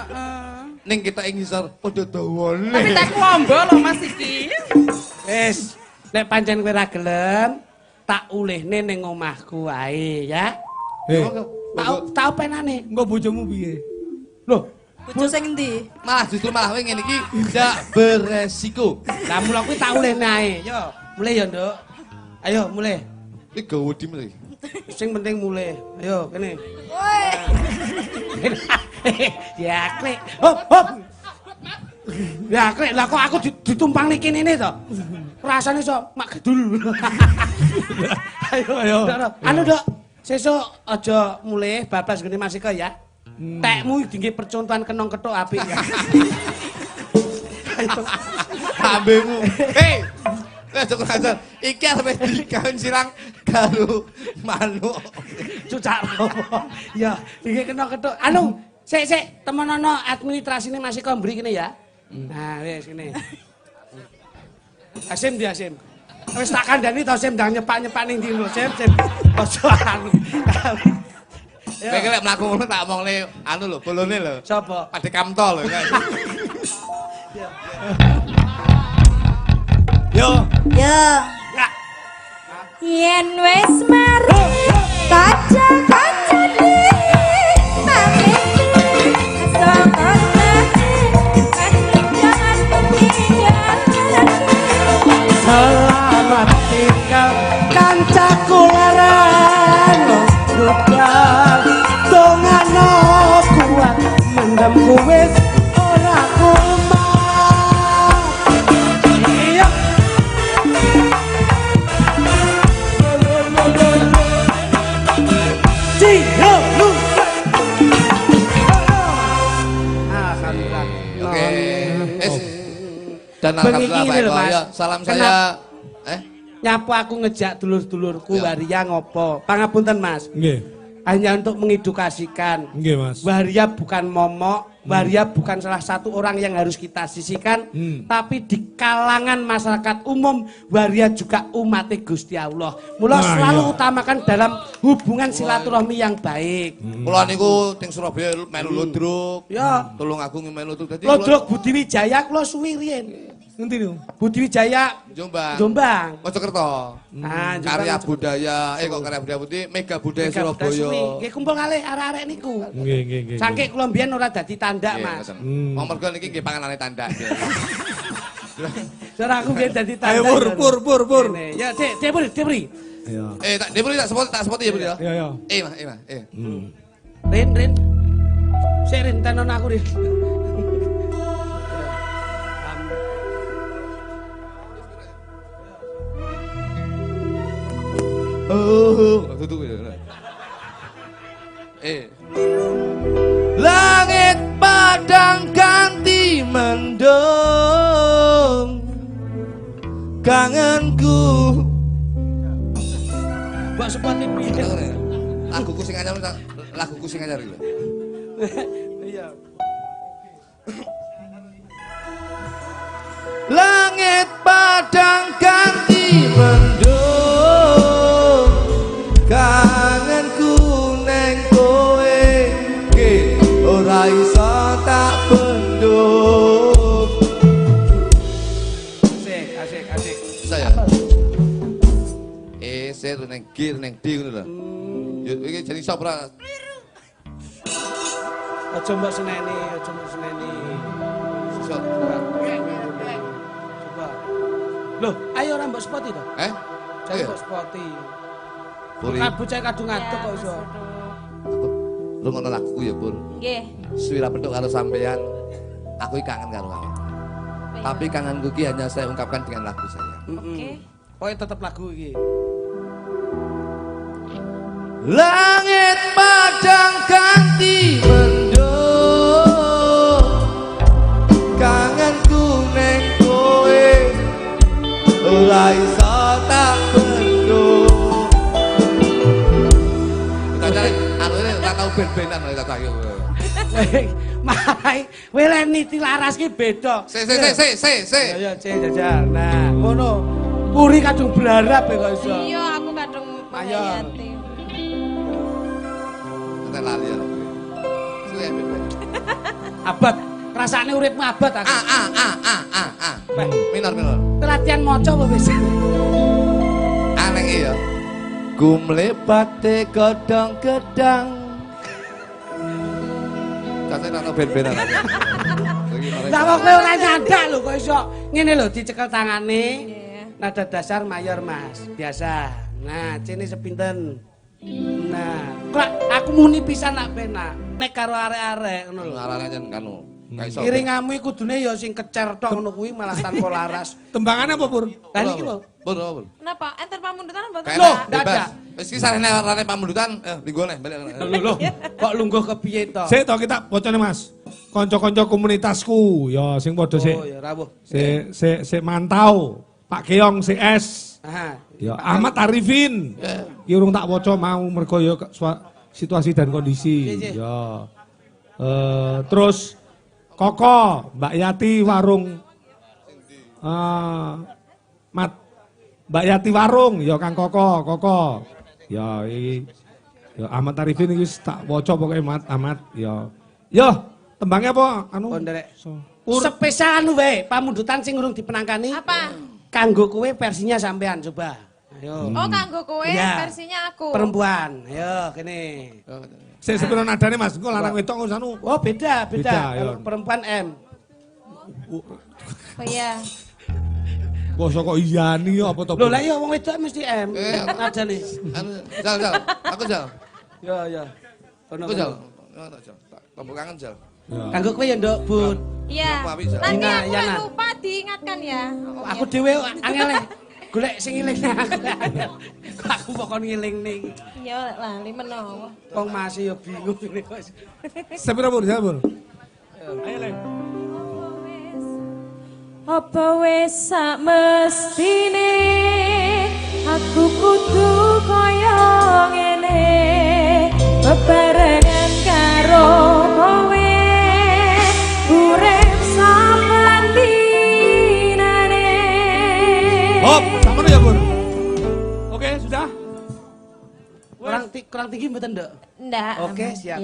Ning kita ing ngisor padha dawane. Tapi tak lomba lho Mas iki. Wis, nek pancen kowe ra gelem, tak ulihne ning omahku wae ya. Tak penane. Engko bojomu piye? Loh, Bojo sing endi? Malah justru malah kowe ngene iki ndak beresiko. lah mula kuwi tak ulihne ae. Yo, mulai ya, Nduk. Ayo, mulai. Iki gawe dim lho. Sing penting mulai. Ayo, kene. Woi. Ya, Klik. Hop, hop. Ya, Klik, lah kok aku ditumpang niki kene to. Rasane iso mak gedul. Ayo. Anu, Dok. Sesuk aja mulih bablas ngene Mas Iko ya. Tekmu dingge percontohan kenong ketok apik ya. Ayo. Ambemu. Hei. Lah cukup aja. Iki arep dikawin sirang karo manuk. Cucak apa? Ya, dingge kenong ketok. Anu, sik temeноno administrasine Mas Iko mbri kene ya. Nah, wis kene. Asim dia Asim. Wis tak kandhani to Sim ndang nyepak-nyepak ning ndi lho Sim. Aja anu. Kowe lek mlaku ngono tak omongne anu lho, bolone lho. Sapa? Pade Kamto lho. Yo. Yo. Yen wis mari kaca-kacane pamit sokone kan jangan ketinggalan. Selamat tinggal kancaku laran rukun dongano kuat mendem wis ora kumat. Iya. Oke. Dan alhamdulillah Pak Eko, ya, salam saya. Nyapu aku ngejak dulur-dulurku waria ngopo. Pangapunten Mas. Nggih. Hanya untuk mengedukasikan. Nggih, Mas. Waria bukan momok, waria bukan salah satu orang yang harus kita sisihkan, tapi di kalangan masyarakat umum waria juga umat Gusti Allah. Mula selalu utamakan dalam hubungan silaturahmi yang baik. Kula niku teng Surabaya melu Lodruk. Ya. Tulung Agung melu Lodruk. Dadi Lodruk Budi Wijaya kula suwi riyen. Ngendi lho? Budi Wijaya Jombang. Mojokerto. Nah, Karya budaya, kok karya budaya putih, Mega Budaya Surabaya. Nggih kumpul kalih arek-arek niku. Nggih. Saking kula mbiyen ora dadi tandak, Mas. Wong mergo niki nggih panganane tandak. Cara aku mbiyen dadi tandak. Ayo pur. Ya, Dik beri. Iya. Tak dipuri tak spot ya, Bro ya. Iya. Mas. Rin. Sik Rin tenon aku Rin. Tutup ya. Langit padang ganti mendung kangenku. Mbak sepati piye? Laguku sing anyar iki. Iya. Langit padang ganti mendung kangenku neng kowe ora iso tak bendung. Asik. Saya. Seru neng gir neng D ngono lho. Yo iki jadi sop ora. Aja mbok seneni. Sop. Coba. Loh, ayo ora mbok spoti to? Jangan mbok spoti. Puri. Bocah kadung ngaduk kok iso. Lu ngono laguku ya, Pur. Nggih. Suwira peduk karo sampean. Aku iki kangen karo kamu. Tapi kangenku iki hanya saya ungkapkan dengan lagu saya. Oke. Pokoknya tetep lagu iki. Langit padang ganti mendung kangenku neng kowe ora iso tak bendung. Anu ini tak tau ben-ben ben-benan tak tak. Mai, weleni tilaras ki beda. Se. Ya, jajal. Nah, ngono. Puri kadung berharap kok iso. Iya, aku kadung Ayo. menghayati. Entar lali ya. Suwe ben. Abad, rasane uripmu abad aku. Minor. Latihan maca apa wis? Aneh ya. Gumlepate godhong-gedang. Kasih nang ben-benan. Lah kok kowe ora nyandak lho kok iso. Ngene lho dicekel tangane. Nada dasar mayor Mas, biasa. Nah, cene sepinten. Nah, kok aku muni pisan nak penak. Nek karo arek-arek ngono lho. Arek jan kanu. Ka iso. Iringamu iku kudune ya sing kecer tok ngono kuwi malah tanpa laras. Tembangannya apa, Pur? Lah iki lho. Pur. Kenapa? Enter pamundutan mboten? Loh, ndak bebas. ada. Wis iki sarene arane pamundutan, linggone balik. Lho, kok lungguh kepiye to? Sik to kita bocone Mas. Kanca-kanca komunitasku ya sing padha sik. Oh, ya rawuh. Sik mantau. Pak Keong CS. Aha. Ya Ahmad Arifin. Ki urung tak waca mau mergo ya situasi dan kondisi. Ya. Terus Koko, Mbak Yati warung Mbak Yati warung ya Kang Koko. Ya iki ya Ahmad Arifin iki tak waca pokoke Ahmad ya. Yo, tembangnya apa? Anu. Spesial anu wae, pamundutan sing urung dipenangkani. Apa? Kanggo kowe versinya sampean coba. Ayo. Oh, kanggo kowe Iya. versinya aku. Perempuan. Ayo kene. Sik sepiro nadane Mas? Engko lanang wedok ngono anu. Oh, beda. Beda, Kalau ya. perempuan M. Oh iya. Basa kok iyani apa to? Lho lah iya wong wedok mesti M. Nadane. Anu, Jal. Aku Jal. Ya. Aku Jal. Tombok kangen Jal. Kanggo kowe ya nduk, Bun. Iya. Apa, Bisa? Nanti Ina, aku Yana. lupa diingatkan ya. Oh, Aku iya. dhewe angel golek sing ngeling aku. Aku pokon ngeling ning. Iya lali menawa. Wong masih ya bingung ini kok. Sepiro Pur? Ayo Le. Apa wis sak mestine aku kudu kaya ngene bebarengan karo kowe urip sampeyan dinane. Hop, sakmono ya, Pur. Oke, sudah. Kurang tinggi mboten, Nduk? Ndak. Oke, siap.